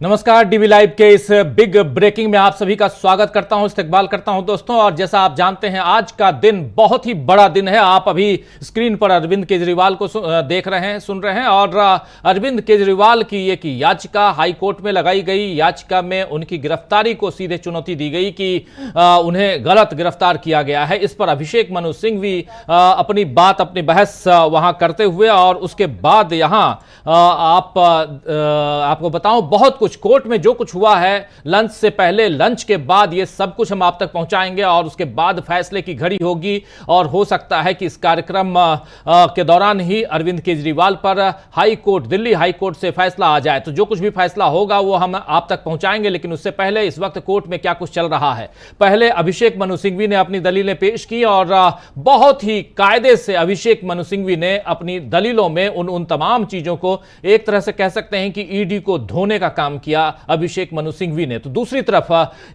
नमस्कार, DV live के इस बिग ब्रेकिंग में आप सभी का स्वागत करता हूं, इस्तकबाल करता हूं दोस्तों। और जैसा आप जानते हैं, आज का दिन बहुत ही बड़ा दिन है। आप अभी स्क्रीन पर अरविंद केजरीवाल को देख रहे हैं, सुन रहे हैं। और अरविंद केजरीवाल की एक याचिका हाई कोर्ट में लगाई गई। याचिका में उनकी गिरफ्तारी को सीधे चुनौती दी गई कि उन्हें गलत गिरफ्तार किया गया है। इस पर अभिषेक मनु सिंघवी अपनी बहस वहां करते हुए, और उसके बाद यहां आपको बताऊं, बहुत कुछ कोर्ट में जो कुछ हुआ है, लंच से पहले, लंच के बाद, ये सब कुछ हम आप तक पहुंचाएंगे। और उसके बाद फैसले की घड़ी होगी, और हो सकता है कि इस कार्यक्रम के दौरान ही अरविंद केजरीवाल पर high court, Delhi high court से फैसला आ जाए। तो जो कुछ भी फैसला होगा वो हम आप तक पहुंचाएंगे। लेकिन उससे पहले इस वक्त कोर्ट में क्या कुछ चल रहा है, पहले अभिषेक मनु सिंघवी ने अपनी दलीलें पेश की, और बहुत ही कायदे से अभिषेक मनु सिंघवी ने अपनी दलीलों में उन तमाम चीजों को, एक तरह से कह सकते हैं कि ईडी को धोने का काम किया अभिषेक मनु सिंघवी ने। तो दूसरी तरफ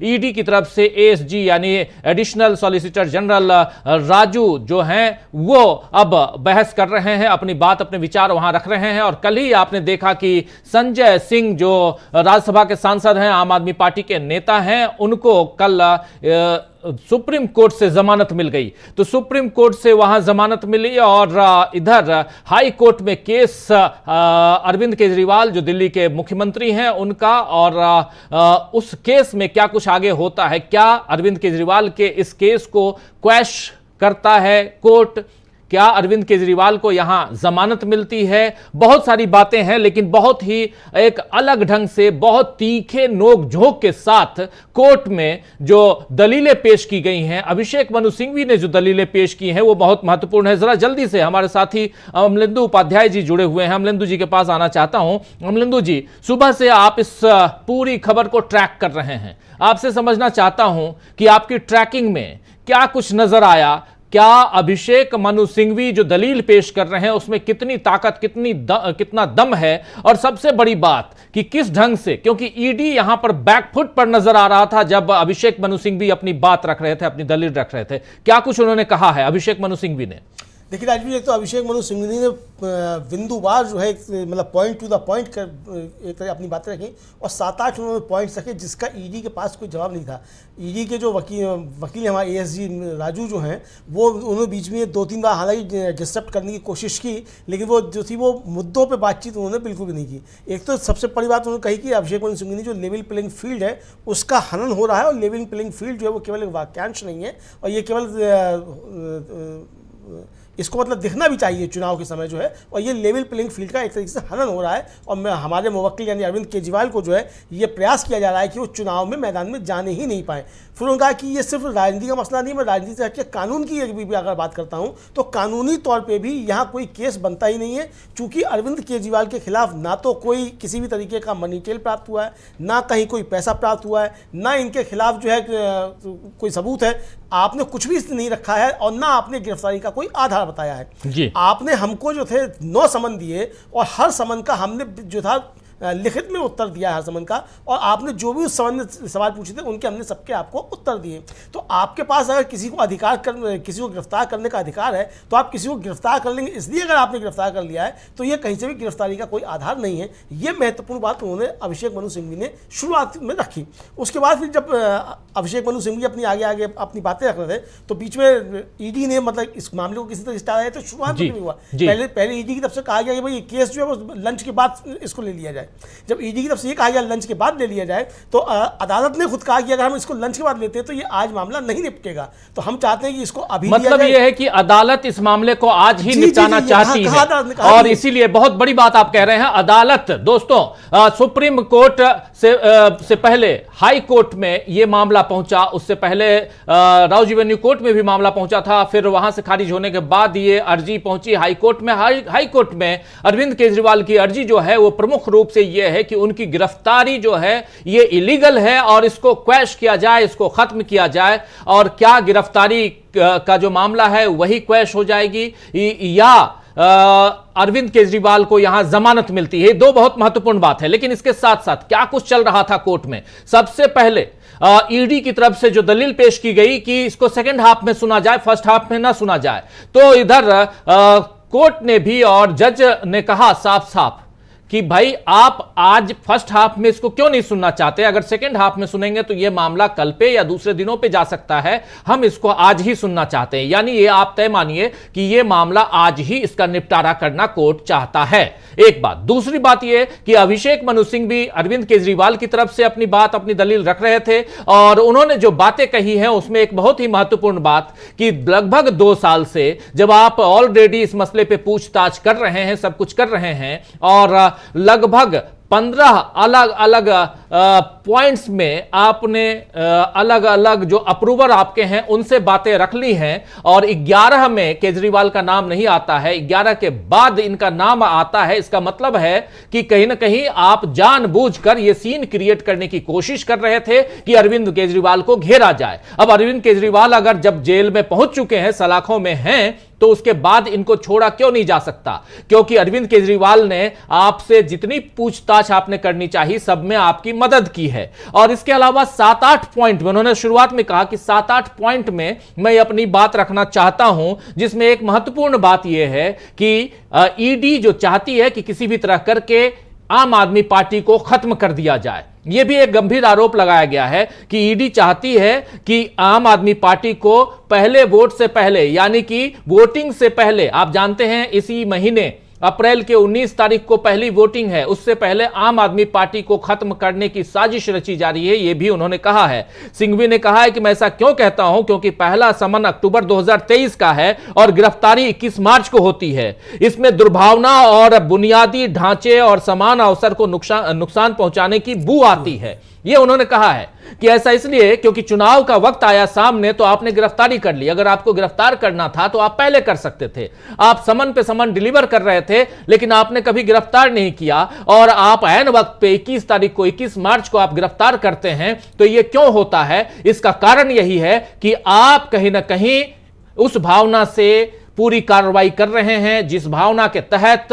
ईडी की तरफ से एएसजी यानी एडिशनल सॉलिसिटर जनरल राजू जो हैं, वो अब बहस कर रहे हैं, अपनी बात, अपने विचार वहां रख रहे हैं। और कल ही आपने देखा कि संजय सिंह जो राज्यसभा के सांसद हैं, आम आदमी पार्टी के नेता हैं, उनको कल सुप्रीम कोर्ट से जमानत मिल गई। तो सुप्रीम कोर्ट से वहां जमानत मिली, और इधर हाई कोर्ट में केस अरविंद केजरीवाल जो दिल्ली के मुख्यमंत्री हैं उनका, और उस केस में क्या कुछ आगे होता है, क्या अरविंद केजरीवाल के इस केस को क्वैश करता है कोर्ट, क्या अरविंद केजरीवाल को यहां जमानत मिलती है, बहुत सारी बातें हैं। लेकिन बहुत ही एक अलग ढंग से, बहुत तीखे नोक झोंक के साथ कोर्ट में जो दलीलें पेश की गई हैं, अभिषेक मनु सिंघवी ने जो दलीलें पेश की हैं, वो बहुत महत्वपूर्ण है। जरा जल्दी से हमारे साथी अमलेंदु उपाध्याय जी जुड़े हुए हैं, अमलेंदु जी के पास आना चाहता हूं। अमलेंदु जी, सुबह से आप इस पूरी खबर को ट्रैक कर रहे हैं, आपसे समझना चाहता हूं कि आपकी ट्रैकिंग में क्या कुछ नजर आया, क्या अभिषेक मनु सिंघवी जो दलील पेश कर रहे हैं उसमें कितनी ताकत, कितना दम है, और सबसे बड़ी बात कि किस ढंग से, क्योंकि ईडी यहां पर बैकफुट पर नजर आ रहा था जब अभिषेक मनु सिंघवी अपनी बात रख रहे थे, अपनी दलील रख रहे थे। क्या कुछ उन्होंने कहा है अभिषेक मनु सिंघवी ने? देखिए राजवीर, एक तो अभिषेक मनु सिंघवी ने बिंदुवार जो है, मतलब पॉइंट टू द पॉइंट कर एक तरह अपनी बातें रखी, और 7-8 उन्होंने पॉइंट्स रखे जिसका ईडी के पास कोई जवाब नहीं था। ईडी के जो वकील हमारे एएसजी राजू जो हैं, वो उन्होंने बीच में 2-3 बार हालांकि डिस्टर्ब करने की कोशिश की, लेकिन वो जो थी वो मुद्दों पर बातचीत उन्होंने बिल्कुल भी नहीं की। एक तो सबसे बड़ी बात उन्होंने कही कि अभिषेक मनु सिंघवी ने जो लेवल प्लेइंग फील्ड है उसका हनन हो रहा है, और लेवल प्लेइंग फील्ड जो है वो केवल एक वाक्यांश नहीं है, और ये केवल इसको मतलब दिखना भी चाहिए चुनाव के समय जो है, और ये लेवल प्लेइंग फील्ड का एक तरीके से हनन हो रहा है। और हमारे मुवक्किल यानी अरविंद केजरीवाल को जो है ये प्रयास किया जा रहा है कि वो चुनाव में मैदान में जाने ही नहीं पाए। फिर उन्होंने कहा कि ये सिर्फ राजनीति का मसला नहीं, मैं राजनीति से हटके कानून की भी अगर बात करता हूँ तो कानूनी तौर पर भी यहाँ कोई केस बनता ही नहीं है, चूँकि अरविंद केजरीवाल के खिलाफ ना तो कोई किसी भी तरीके का मनी टेल प्राप्त हुआ है, ना कहीं कोई पैसा प्राप्त हुआ है, ना इनके खिलाफ जो है कोई सबूत है, आपने कुछ भी नहीं रखा है, और ना आपने गिरफ्तारी का कोई आधार बताया है जी। आपने हमको जो थे 9 समन दिए, और हर समन का हमने जो था लिखित में उत्तर दिया है हर समन का, और आपने जो भी उस समन में सवाल पूछे थे उनके हमने सबके आपको उत्तर दिए। तो आपके पास अगर किसी को किसी को गिरफ्तार करने का अधिकार है तो आप किसी को गिरफ्तार कर लेंगे, इसलिए अगर आपने गिरफ्तार कर लिया है तो ये कहीं से भी गिरफ्तारी का कोई आधार नहीं है। ये महत्वपूर्ण बात उन्होंने अभिषेक मनु सिंघवी ने शुरुआत में रखी। उसके बाद फिर जब अभिषेक मनु सिंघवी अपनी आगे अपनी बातें रख रहे थे, तो बीच में ईडी ने मतलब इस मामले को किसी तरह स्टार्ट आया, तो शुरुआत में हुआ। पहले ईडी की तरफ से कहा गया कि भाई ये केस जो है वो लंच के बाद इसको ले लिया जाए। जब ईडी की तरफ से ये कहा गया लंच के बाद ले लिया जाए, तो अदालत ने खुद कहा कि अगर हम इसको लंच के बाद लेते हैं तो ये आज मामला नहीं निपटेगा, तो हम चाहते हैं कि इसको अभी मतलब ये है कि अदालत इस मामले को आज ही निपटाना चाहती है, और इसीलिए बहुत बड़ी बात आप कह रहे हैं। अदालत दोस्तों, सुप्रीम कोर्ट से पहले हाई कोर्ट में ये मामला पहुंचा, उससे पहले राउज एवेन्यू कोर्ट में भी मामला पहुंचा था, फिर वहां से खारिज होने के बाद ये अर्जी पहुंची हाई कोर्ट में। हाई कोर्ट में अरविंद केजरीवाल की अर्जी जो है वो प्रमुख रूप से ये है कि उनकी गिरफ्तारी जो है ये इलीगल है, और इसको क्वैश किया जाए, इसको खत्म किया जाए। और क्या गिरफ्तारी का जो मामला है वही क्वैश हो जाएगी, या अरविंद केजरीवाल को यहां जमानत मिलती है? दो बहुत महत्वपूर्ण बात है। लेकिन इसके साथ साथ क्या कुछ चल रहा था कोर्ट में? सबसे पहले ईडी की तरफ से जो दलील पेश की गई कि इसको सेकंड हाफ में सुना जाए, फर्स्ट हाफ में ना सुना जाए, तो इधर कोर्ट ने भी और जज ने कहा साफ साफ कि भाई आप आज फर्स्ट हाफ में इसको क्यों नहीं सुनना चाहते, अगर सेकंड हाफ में सुनेंगे तो यह मामला कल पे या दूसरे दिनों पे जा सकता है, हम इसको आज ही सुनना चाहते हैं। यानी ये आप तय मानिए कि यह मामला आज ही इसका निपटारा करना कोर्ट चाहता है। एक बात। दूसरी बात यह कि अभिषेक मनु सिंह भी अरविंद केजरीवाल की तरफ से अपनी बात, अपनी दलील रख रहे थे और उन्होंने जो बातें कही हैं उसमें एक बहुत ही महत्वपूर्ण बात कि लगभग 2 साल से जब आप ऑलरेडी इस मसले पे पूछताछ कर रहे हैं, सब कुछ कर रहे हैं और लगभग 15 अलग अलग पॉइंट्स में आपने अलग अलग जो अप्रूवर आपके हैं उनसे बातें रख ली हैं और 11 में केजरीवाल का नाम नहीं आता है, 11 के बाद इनका नाम आता है। इसका मतलब है कि कहीं ना कहीं आप जानबूझकर यह सीन क्रिएट करने की कोशिश कर रहे थे कि अरविंद केजरीवाल को घेरा जाए। अब अरविंद केजरीवाल अगर जब जेल में पहुंच चुके हैं, सलाखों में हैं, तो उसके बाद इनको छोड़ा क्यों नहीं जा सकता? क्योंकि अरविंद केजरीवाल ने आपसे जितनी पूछताछ आपने करनी चाहिए सब में आपकी मदद की है। और इसके अलावा 7-8 पॉइंट में उन्होंने शुरुआत में कहा कि 7-8 पॉइंट में मैं अपनी बात रखना चाहता हूं, जिसमें एक महत्वपूर्ण बात यह है कि ईडी जो चाहती है कि किसी भी तरह करके आम आदमी पार्टी को खत्म कर दिया जाए। यह भी एक गंभीर आरोप लगाया गया है कि ईडी चाहती है कि आम आदमी पार्टी को पहले वोट से पहले, यानी कि वोटिंग से पहले, आप जानते हैं इसी महीने अप्रैल के 19 तारीख को पहली वोटिंग है, उससे पहले आम आदमी पार्टी को खत्म करने की साजिश रची जा रही है, यह भी उन्होंने कहा है। सिंघवी ने कहा है कि मैं ऐसा क्यों कहता हूं, क्योंकि पहला समन अक्टूबर 2023 का है और गिरफ्तारी 21 मार्च को होती है। इसमें दुर्भावना और बुनियादी ढांचे और समान अवसर को नुकसान पहुंचाने की बू आती है। यह उन्होंने कहा है कि ऐसा इसलिए क्योंकि चुनाव का वक्त आया सामने तो आपने गिरफ्तारी कर ली। अगर आपको गिरफ्तार करना था तो आप पहले कर सकते थे। आप समन पे समन डिलीवर कर रहे थे, लेकिन आपने कभी गिरफ्तार नहीं किया और आप ऐन वक्त पे 21 तारीख को, 21 मार्च को आप गिरफ्तार करते हैं। तो यह क्यों होता है? इसका कारण यही है कि आप कहीं ना कहीं उस भावना से पूरी कार्रवाई कर रहे हैं जिस भावना के तहत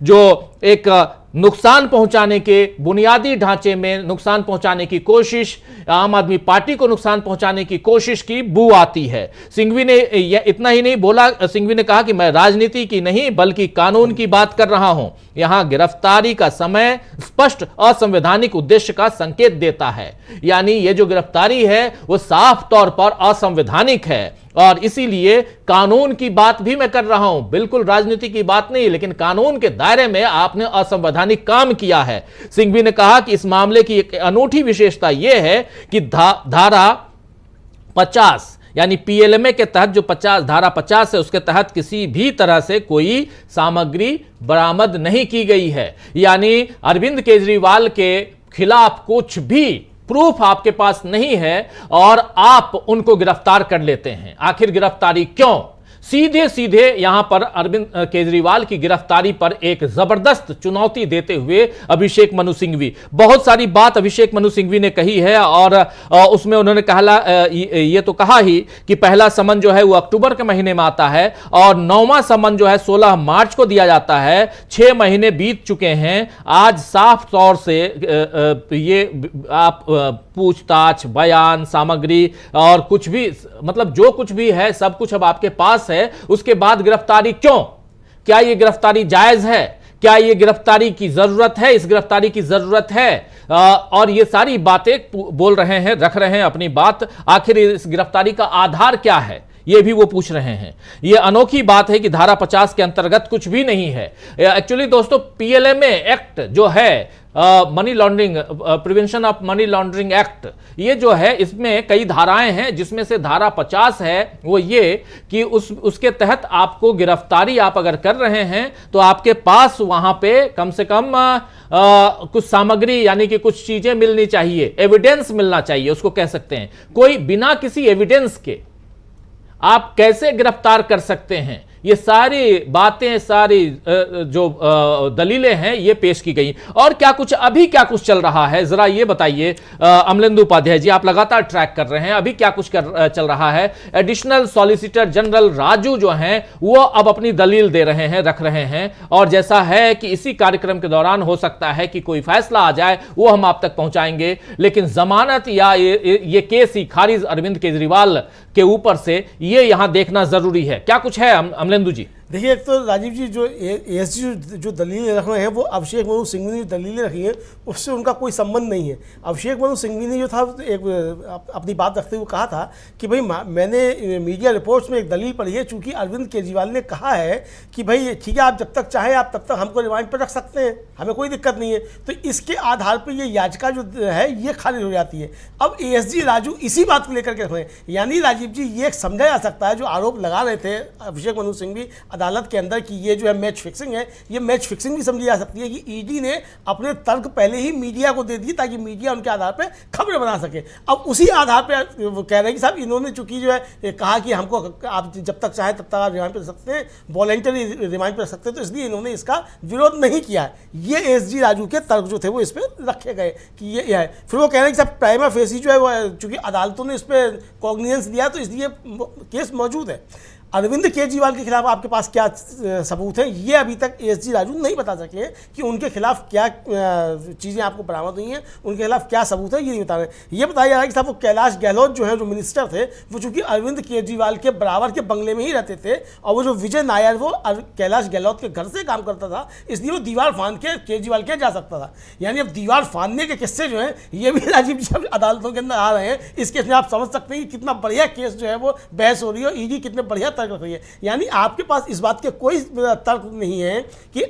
जो एक नुकसान पहुंचाने के, बुनियादी ढांचे में नुकसान पहुंचाने की कोशिश, आम आदमी पार्टी को नुकसान पहुंचाने की कोशिश की बू आती है। सिंघवी ने इतना ही नहीं बोला, सिंघवी ने कहा कि मैं राजनीति की नहीं बल्कि कानून की बात कर रहा हूं। यहां गिरफ्तारी का समय स्पष्ट असंवैधानिक उद्देश्य का संकेत देता है। यानी यह जो गिरफ्तारी है वो साफ तौर पर असंवैधानिक है और इसीलिए कानून की बात भी मैं कर रहा हूं, बिल्कुल राजनीति की बात नहीं, लेकिन कानून के दायरे में आपने असंवैधानिक काम किया है। सिंघवी ने कहा कि इस मामले की एक अनूठी विशेषता यह है कि धारा 50 यानी पीएलएमए के तहत जो धारा 50 है उसके तहत किसी भी तरह से कोई सामग्री बरामद नहीं की गई है। यानी अरविंद केजरीवाल के खिलाफ कुछ भी प्रूफ आपके पास नहीं है और आप उनको गिरफ्तार कर लेते हैं। आखिर गिरफ्तारी क्यों? सीधे सीधे यहां पर अरविंद केजरीवाल की गिरफ्तारी पर एक जबरदस्त चुनौती देते हुए अभिषेक मनु सिंघवी, बहुत सारी बात अभिषेक मनु सिंघवी ने कही है और उसमें उन्होंने ये तो कहा ही कि पहला समन जो है वो अक्टूबर के महीने में आता है और 9वां समन जो है 16 मार्च को दिया जाता है। 6 महीने बीत चुके हैं। आज साफ तौर से ये आप पूछताछ, बयान, सामग्री और कुछ भी, मतलब जो कुछ भी है सब कुछ अब आपके पास है। उसके बाद गिरफ्तारी क्यों? क्या यह गिरफ्तारी जायज है? क्या यह गिरफ्तारी की जरूरत है? इस गिरफ्तारी की जरूरत है? और ये सारी बातें बोल रहे हैं, रख रहे हैं अपनी बात। आखिर इस गिरफ्तारी का आधार क्या है ये भी वो पूछ रहे हैं। ये अनोखी बात है कि धारा 50 के अंतर्गत कुछ भी नहीं है। एक्चुअली दोस्तों पीएलएमए एक्ट जो है, money laundering, prevention of money laundering act, ये जो है इसमें कई धाराएं हैं, जिसमें से धारा 50 है वो ये कि उसके तहत आपको गिरफ्तारी आप अगर कर रहे हैं तो आपके पास वहां पे कम से कम कुछ सामग्री यानी कि कुछ चीजें मिलनी चाहिए, एविडेंस मिलना चाहिए उसको कह सकते हैं। कोई बिना किसी एविडेंस के आप कैसे गिरफ्तार कर सकते हैं? ये सारी बातें, सारी जो दलीलें हैं ये पेश की गई। और क्या कुछ अभी क्या कुछ चल रहा है जरा ये बताइए अमलेंदु उपाध्याय जी, आप लगातार ट्रैक कर रहे हैं, अभी क्या कुछ चल रहा है? एडिशनल सॉलिसिटर जनरल राजू जो हैं वो अब अपनी दलील दे रहे हैं, रख रहे हैं और जैसा है कि इसी कार्यक्रम के दौरान हो सकता है कि कोई फैसला आ जाए, वो हम आप तक पहुंचाएंगे। लेकिन जमानत या ये केस ही खारिज अरविंद केजरीवाल के ऊपर से ये यहां देखना जरूरी है। क्या कुछ है अमलेंदु जी? देखिए, एक तो राजीव जी जो एएसजी जो दलीलें रख रहे हैं वो अभिषेक मनु सिंघवी ने जो दलीलें रखी हैं उससे उनका कोई संबंध नहीं है। अभिषेक मनु सिंघवी ने जो था एक अपनी बात रखते हुए कहा था कि भाई मैंने मीडिया रिपोर्ट्स में एक दलील पढ़ी है, चूंकि अरविंद केजरीवाल ने कहा है कि भाई ठीक है, आप जब तक चाहें आप तब तक हमको रिमांड पर रख सकते हैं, हमें कोई दिक्कत नहीं है। तो इसके आधार पर ये याचिका जो है ये खारिज हो जाती है। अब एएसजी राजू इसी बात को लेकर के रख रहे हैं, यानी राजीव जी ये समझा जा सकता है जो आरोप लगा रहे थे अभिषेक मनु सिंघवी अदालत के अंदर कि ये जो है मैच फिक्सिंग है, ये मैच फिक्सिंग भी समझी जा सकती है कि ईडी ने अपने तर्क पहले ही मीडिया को दे दिए ताकि मीडिया उनके आधार पर खबरें बना सके। अब उसी आधार पर वो कह रहे हैं कि साहब इन्होंने चूंकि जो है कहा कि हमको आप जब तक चाहे तब तक आप रिमांड पर रख सकते हैं, वॉलंटरी रिमांड पर रख सकते हैं, तो इसलिए इन्होंने इसका विरोध नहीं किया है। ये एएसजी राजू के तर्क जो थे वो इस पर रखे गए कि ये है। फिर वो कह रहे हैं कि साहब प्राइमा फेसी जो है वो चूंकि अदालतों ने इस पर कॉग्निजेंस दिया तो इसलिए केस मौजूद है। अरविंद केजरीवाल के खिलाफ आपके पास क्या सबूत है, ये अभी तक एएसजी राजू नहीं बता सके कि उनके खिलाफ क्या चीज़ें आपको बरामद हुई हैं, उनके खिलाफ क्या सबूत है, ये नहीं बता रहे। ये बताया जा रहा है कि साहब वो कैलाश गहलोत जो है, जो मिनिस्टर थे, वो चूंकि अरविंद केजरीवाल के बराबर के बंगले में ही रहते थे और वो जो विजय नायर वो कैलाश गहलोत के घर से काम करता था, इसलिए वो दीवार फांद के केजरीवाल के जा सकता था। यानी अब दीवार फांदने के किस्से जो हैं ये भी राजीव जी अदालतों के अंदर आ रहे हैं। इस केस में आप समझ सकते हैं कि कितना बढ़िया केस जो है वो बहस हो रही है, ईडी कितने बढ़िया तर्क रख रही है। यानी आपके पास इस बात के कोई तर्क नहीं है कि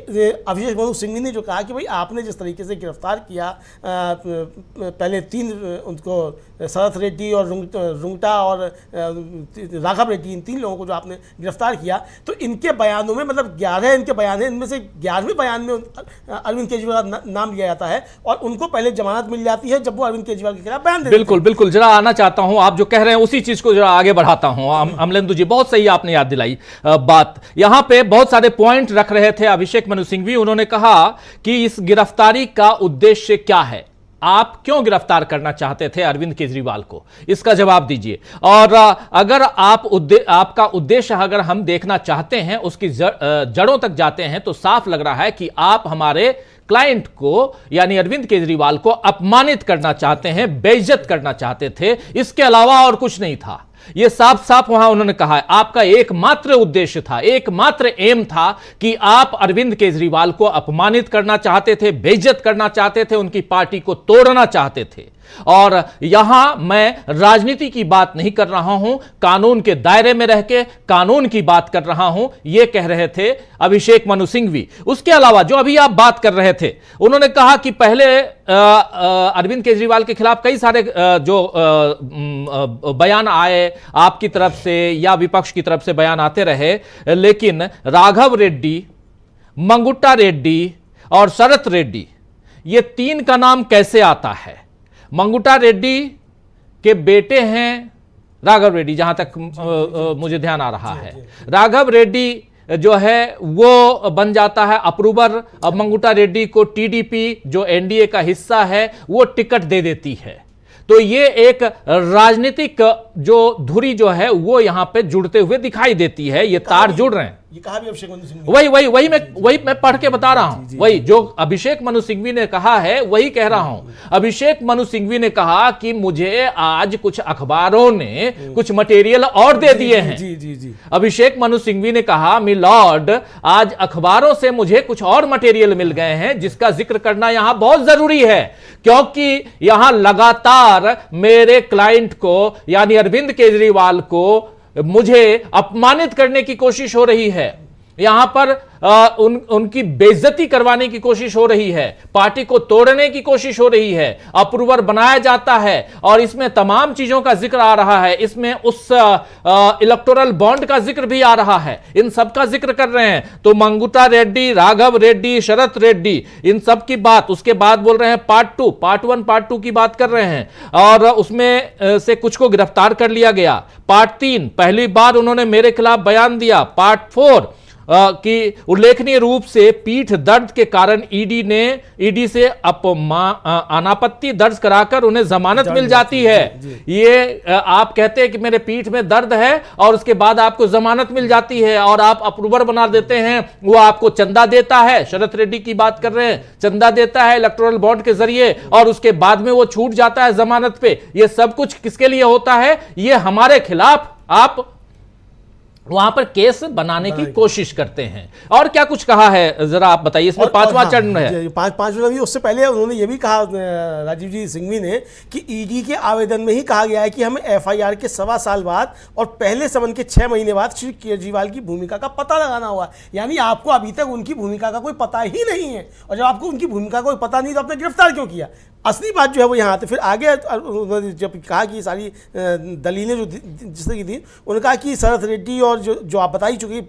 अभिषेक मनु सिंघवी ने जो कहा कि भाई आपने जिस तरीके से गिरफ्तार किया पहले 3 उनको शरद रेड्डी और रुंगटा और राघव रेड्डी, इन 3 लोगों को जो आपने गिरफ्तार किया, तो इनके बयानों में मतलब 11 इनके बयान हैं, इनमें से 11वें बयान में अरविंद केजरीवाल का नाम लिया जाता है और उनको पहले जमानत मिल जाती है जब वो अरविंद केजरीवाल के खिलाफ बयान देते हैं। बिल्कुल बिल्कुल, जरा आना चाहता हूं, आप जो कह रहे हैं उसी चीज को जरा आगे बढ़ाता हूं। अमलेंदु जी, बहुत सही आपने याद दिलाई बात। यहां पे बहुत सारे पॉइंट रख रहे थे अभिषेक मनु सिंघवी। उन्होंने कहा कि इस गिरफ्तारी का उद्देश्य क्या है, आप क्यों गिरफ्तार करना चाहते थे अरविंद केजरीवाल को, इसका जवाब दीजिए। और अगर आपका उद्देश्य अगर हम देखना चाहते हैं, उसकी जड़ों तक जाते हैं, तो साफ लग रहा है कि आप हमारे क्लाइंट को यानी अरविंद केजरीवाल को अपमानित करना चाहते हैं, बेइज्जत करना चाहते थे। इसके अलावा और कुछ नहीं था। यह साफ साफ वहां उन्होंने कहा है। आपका एकमात्र उद्देश्य था, एकमात्र एम था कि आप अरविंद केजरीवाल को अपमानित करना चाहते थे, बेइज्जत करना चाहते थे, उनकी पार्टी को तोड़ना चाहते थे। और यहां मैं राजनीति की बात नहीं कर रहा हूं, कानून के दायरे में रह के कानून की बात कर रहा हूं, यह कह रहे थे अभिषेक मनु सिंघवी। उसके अलावा जो अभी आप बात कर रहे थे, उन्होंने कहा कि पहले अरविंद केजरीवाल के खिलाफ कई सारे जो बयान आए आपकी तरफ से या विपक्ष की तरफ से बयान आते रहे, लेकिन राघव रेड्डी, मंगुट्टा रेड्डी और शरद रेड्डी, ये 3 का नाम कैसे आता है? मंगुट्टा रेड्डी के बेटे हैं राघव रेड्डी, जहां तक मुझे ध्यान आ रहा है। राघव रेड्डी जो है वो बन जाता है अप्रूवर। अब मंगुट्टा रेड्डी को टीडीपी जो एनडीए का हिस्सा है वो टिकट दे देती है। तो ये एक राजनीतिक जो धुरी जो है वो यहां पे जुड़ते हुए दिखाई देती है, ये तार जुड़ रहे हैं। ये कहा भी अभिषेक मनु सिंघवी, वही मैं पढ़ के बता रहा हूं। वही जो अभिषेक मनु सिंघवी ने कहा है वही कह रहा हूं। अभिषेक मनु सिंघवी ने कहा कि मुझे आज कुछ अखबारों ने कुछ मटेरियल और दे दिए हैं। जी। अभिषेक मनु सिंघवी ने कहा मिलॉर्ड, आज अखबारों से मुझे कुछ और मटेरियल मिल गए हैं जिसका जिक्र करना यहां बहुत जरूरी है, क्योंकि यहां लगातार मेरे क्लाइंट को यानी अरविंद केजरीवाल को मुझे अपमानित करने की कोशिश हो रही है। यहां पर उनकी बेइज्जती करवाने की कोशिश हो रही है, पार्टी को तोड़ने की कोशिश हो रही है, अप्रूवर बनाया जाता है और इसमें तमाम चीजों का जिक्र आ रहा है। इसमें उस इलेक्टोरल बॉन्ड का जिक्र भी आ रहा है, इन सब का जिक्र कर रहे हैं। तो मंगुट्टा रेड्डी, राघव रेड्डी, शरद रेड्डी, इन सब की बात, उसके बाद बोल रहे हैं पार्ट 2, पार्ट 1, पार्ट 2 की बात कर रहे हैं और उसमें से कुछ को गिरफ्तार कर लिया गया। पार्ट 3, पहली बार उन्होंने मेरे खिलाफ बयान दिया। पार्ट 4 कि उल्लेखनीय रूप से पीठ दर्द के कारण ईडी से अनापत्ति दर्ज कराकर उन्हें जमानत मिल जाती है। ये आप कहते हैं कि मेरे पीठ में दर्द है और उसके बाद आपको जमानत मिल जाती है और आप अप्रूवर बना देते हैं, वो आपको चंदा देता है। शरद रेड्डी की बात कर रहे हैं, चंदा देता है इलेक्टोरल बॉन्ड के जरिए और उसके बाद में वो छूट जाता है जमानत पे। ये सब कुछ किसके लिए होता है? ये हमारे खिलाफ आप वहां पर केस बनाने की कोशिश करते हैं। और क्या कुछ कहा है जरा आप बताइए, इसमें पांचवा चरण है। पांचवा भी, उससे पहले उन्होंने ये भी कहा राजीव जी सिंघवी ने कि ईडी के आवेदन में ही कहा गया है कि हमें एफआईआर के 1.25 साल बाद और पहले समन के 6 महीने बाद श्री केजरीवाल की भूमिका का पता लगाना होगा। यानी आपको अभी तक उनकी भूमिका का कोई पता ही नहीं है, और जब आपको उनकी भूमिका का कोई पता नहीं तो आपने गिरफ्तार क्यों किया? असली बात जो है वो यहाँ आते। फिर आगे उन्होंने जब कहा कि सारी दलीलें जो जिसने की थी, उन्होंने कहा कि शरद रेड्डी और जो आप बता ही चुके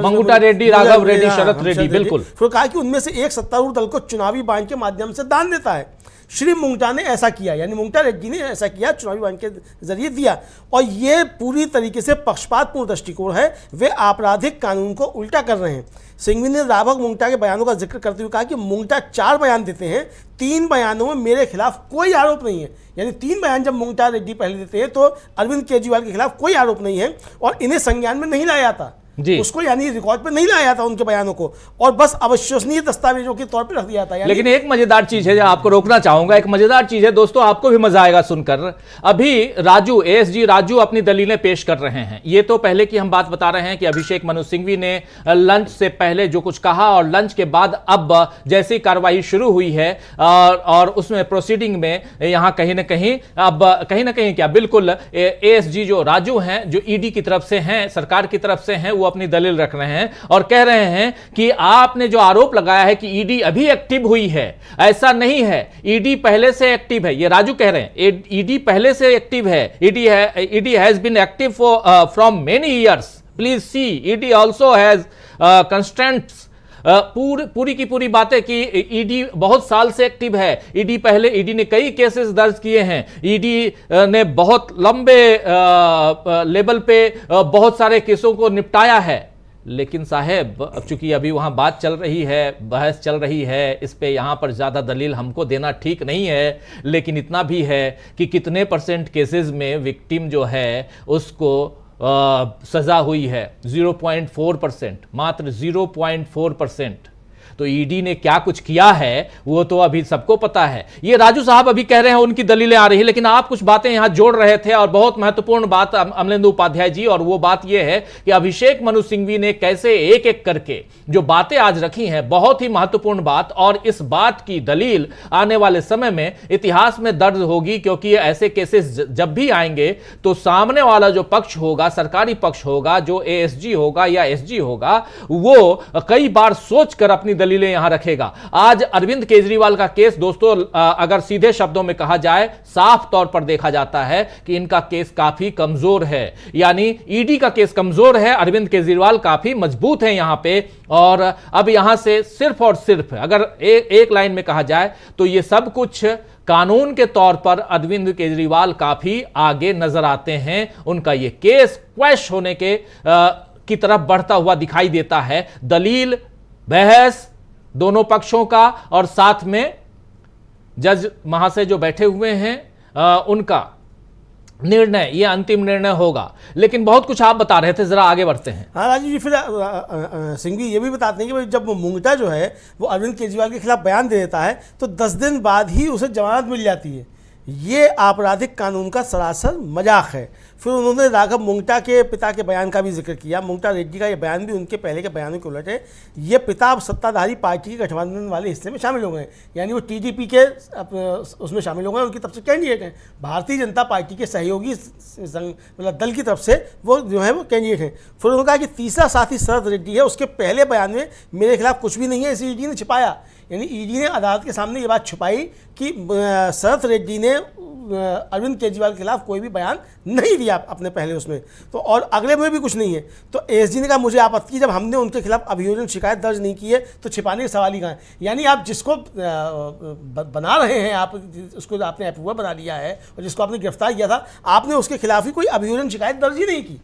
मंगुटा रेड्डी, राघव रेड्डी, शरद रेड्डी, बिल्कुल। फिर कहा कि उनमें से एक सत्तारूढ़ दल को चुनावी बांड के माध्यम से दान देता है। श्री मुंगटा ने ऐसा किया, यानी मुंगटा रेड्डी ने ऐसा किया, चुनावी बांड के जरिए दिया, और ये पूरी तरीके से पक्षपातपूर्ण दृष्टिकोण है। वे आपराधिक कानून को उल्टा कर रहे हैं। सिंघवी ने राघव मुंगटा के बयानों का जिक्र करते हुए कहा कि मुंगटा 4 बयान देते हैं, 3 बयानों में मेरे खिलाफ कोई आरोप नहीं है। यानी 3 बयान जब मुंगटा रेड्डी पहले देते हैं तो अरविंद केजरीवाल के खिलाफ कोई आरोप नहीं है, और इन्हें संज्ञान में नहीं लाया जाता उसको, यानी रिकॉर्ड पे नहीं लाया था उनके बयानों को, और बस अविश्वसनीय दस्तावेजों के तौर पे रख दिया था। लेकिन एक मजेदार चीज है जो आपको रोकना चाहूंगा, एक मजेदार चीज है दोस्तों, आपको भी मजा आएगा सुनकर। अभी राजू, एएसजी राजू अपनी दलीलें पेश कर रहे हैं। ये तो पहले की हम बात बता रहे हैं कि अभिषेक मनु सिंघवी ने लंच से पहले जो कुछ कहा, और लंच के बाद अब जैसी कार्रवाई शुरू हुई है और उसमें प्रोसीडिंग में यहां कहीं ना कहीं क्या बिल्कुल एएसजी जो राजू हैं, जो ईडी की तरफ से हैं, सरकार की तरफ से हैं, वो अपनी दलील रख रहे हैं और कह रहे हैं कि आपने जो आरोप लगाया है कि ईडी अभी एक्टिव हुई है, ऐसा नहीं है। ईडी पहले से एक्टिव है, ये राजू कह रहे हैं। ईडी पहले से एक्टिव है। ED has been active from many years. Please see, ED also has constraints. पूरी की पूरी बातें कि ईडी बहुत साल से एक्टिव है। ईडी ने कई केसेस दर्ज किए हैं। ईडी ने बहुत लंबे लेवल पे बहुत सारे केसों को निपटाया है। लेकिन साहब, अब चूंकि अभी वहां बात चल रही है, बहस चल रही है, इस पे यहां पर ज्यादा दलील हमको देना ठीक नहीं है, लेकिन इतना भी है कि कितने % केसेस में विक्टिम जो है उसको सजा हुई है? 0.4%, मात्र 0.4%। तो ईडी ने क्या कुछ किया है वो तो अभी सबको पता है। ये राजू साहब अभी कह रहे हैं उनकी दलीलें आ रही है, लेकिन आप कुछ बातें यहां जोड़ रहे थे, और बहुत महत्वपूर्ण बात अमलेंदु उपाध्याय जी, और वो बात ये है कि अभिषेक मनु सिंघवी ने कैसे एक एक करके जो बातें आज रखी हैं, बहुत ही महत्वपूर्ण बात, और इस बात की दलील आने वाले समय में इतिहास में दर्ज होगी, क्योंकि ऐसे केसेस जब भी आएंगे तो सामने वाला जो पक्ष होगा, सरकारी पक्ष होगा, जो एएसजी होगा या एसजी होगा, वो कई बार सोचकर अपनी दलीलें यहां रखेगा। आज अरविंद केजरीवाल का केस दोस्तों, अगर सीधे शब्दों में कहा जाए, साफ तौर पर देखा जाता है कि इनका केस काफी कमजोर है। यानी ईडी का केस कमजोर है, अरविंद केजरीवाल काफी मजबूत है यहां पे। और अब यहां से सिर्फ और सिर्फ अगर एक लाइन में कहा जाए तो यह सब कुछ कानून के तौर पर अरविंद केजरीवाल काफी आगे नजर आते हैं। उनका यह केस क्वैश होने की तरफ बढ़ता हुआ दिखाई देता है। दलील, बहस दोनों पक्षों का, और साथ में जज महाशय जो बैठे हुए हैं उनका निर्णय, ये अंतिम निर्णय होगा। लेकिन बहुत कुछ आप बता रहे थे, जरा आगे बढ़ते हैं। हाँ राजीव जी, फिर सिंघवी ये भी बताते हैं कि जब मुंगटा जो है वो अरविंद केजरीवाल के खिलाफ बयान दे देता है तो 10 दिन बाद ही उसे जमानत मिल जाती है। ये आपराधिक कानून का सरासर मजाक है। फिर उन्होंने राघव मुंगटा के पिता के बयान का भी जिक्र किया। मुंगटा रेड्डी का ये बयान भी उनके पहले के बयानों के उलट है। ये पिता अब सत्ताधारी पार्टी के गठबंधन वाले हिस्से में शामिल हो गए, यानी वो टीडीपी के उसमें शामिल हो गए, उनकी तरफ से कैंडिडेट हैं। भारतीय जनता पार्टी के सहयोगी मतलब दल की तरफ से वो जो है वो कैंडिडेट हैं। फिर उन्होंने कहा कि तीसरा साथी शरद रेड्डी है, उसके पहले बयान में मेरे खिलाफ कुछ भी नहीं है, इसे ईडी ने छिपाया। यानी ईडी ने अदालत के सामने ये बात छुपाई कि शरद रेड्डी ने अरविंद केजरीवाल के खिलाफ कोई भी बयान नहीं दिया अपने पहले उसमें, तो और अगले में भी कुछ नहीं है। तो एसजी ने कहा मुझे आपत्ति की, जब हमने उनके खिलाफ अभियोजन शिकायत दर्ज नहीं की है तो छिपाने के सवाल ही कहाँ है। यानी आप जिसको बना रहे हैं, आप उसको आपने अप्रूवर बना लिया है और जिसको आपने गिरफ्तार किया था, आपने उसके खिलाफ ही कोई अभियोजन शिकायत दर्ज ही नहीं की।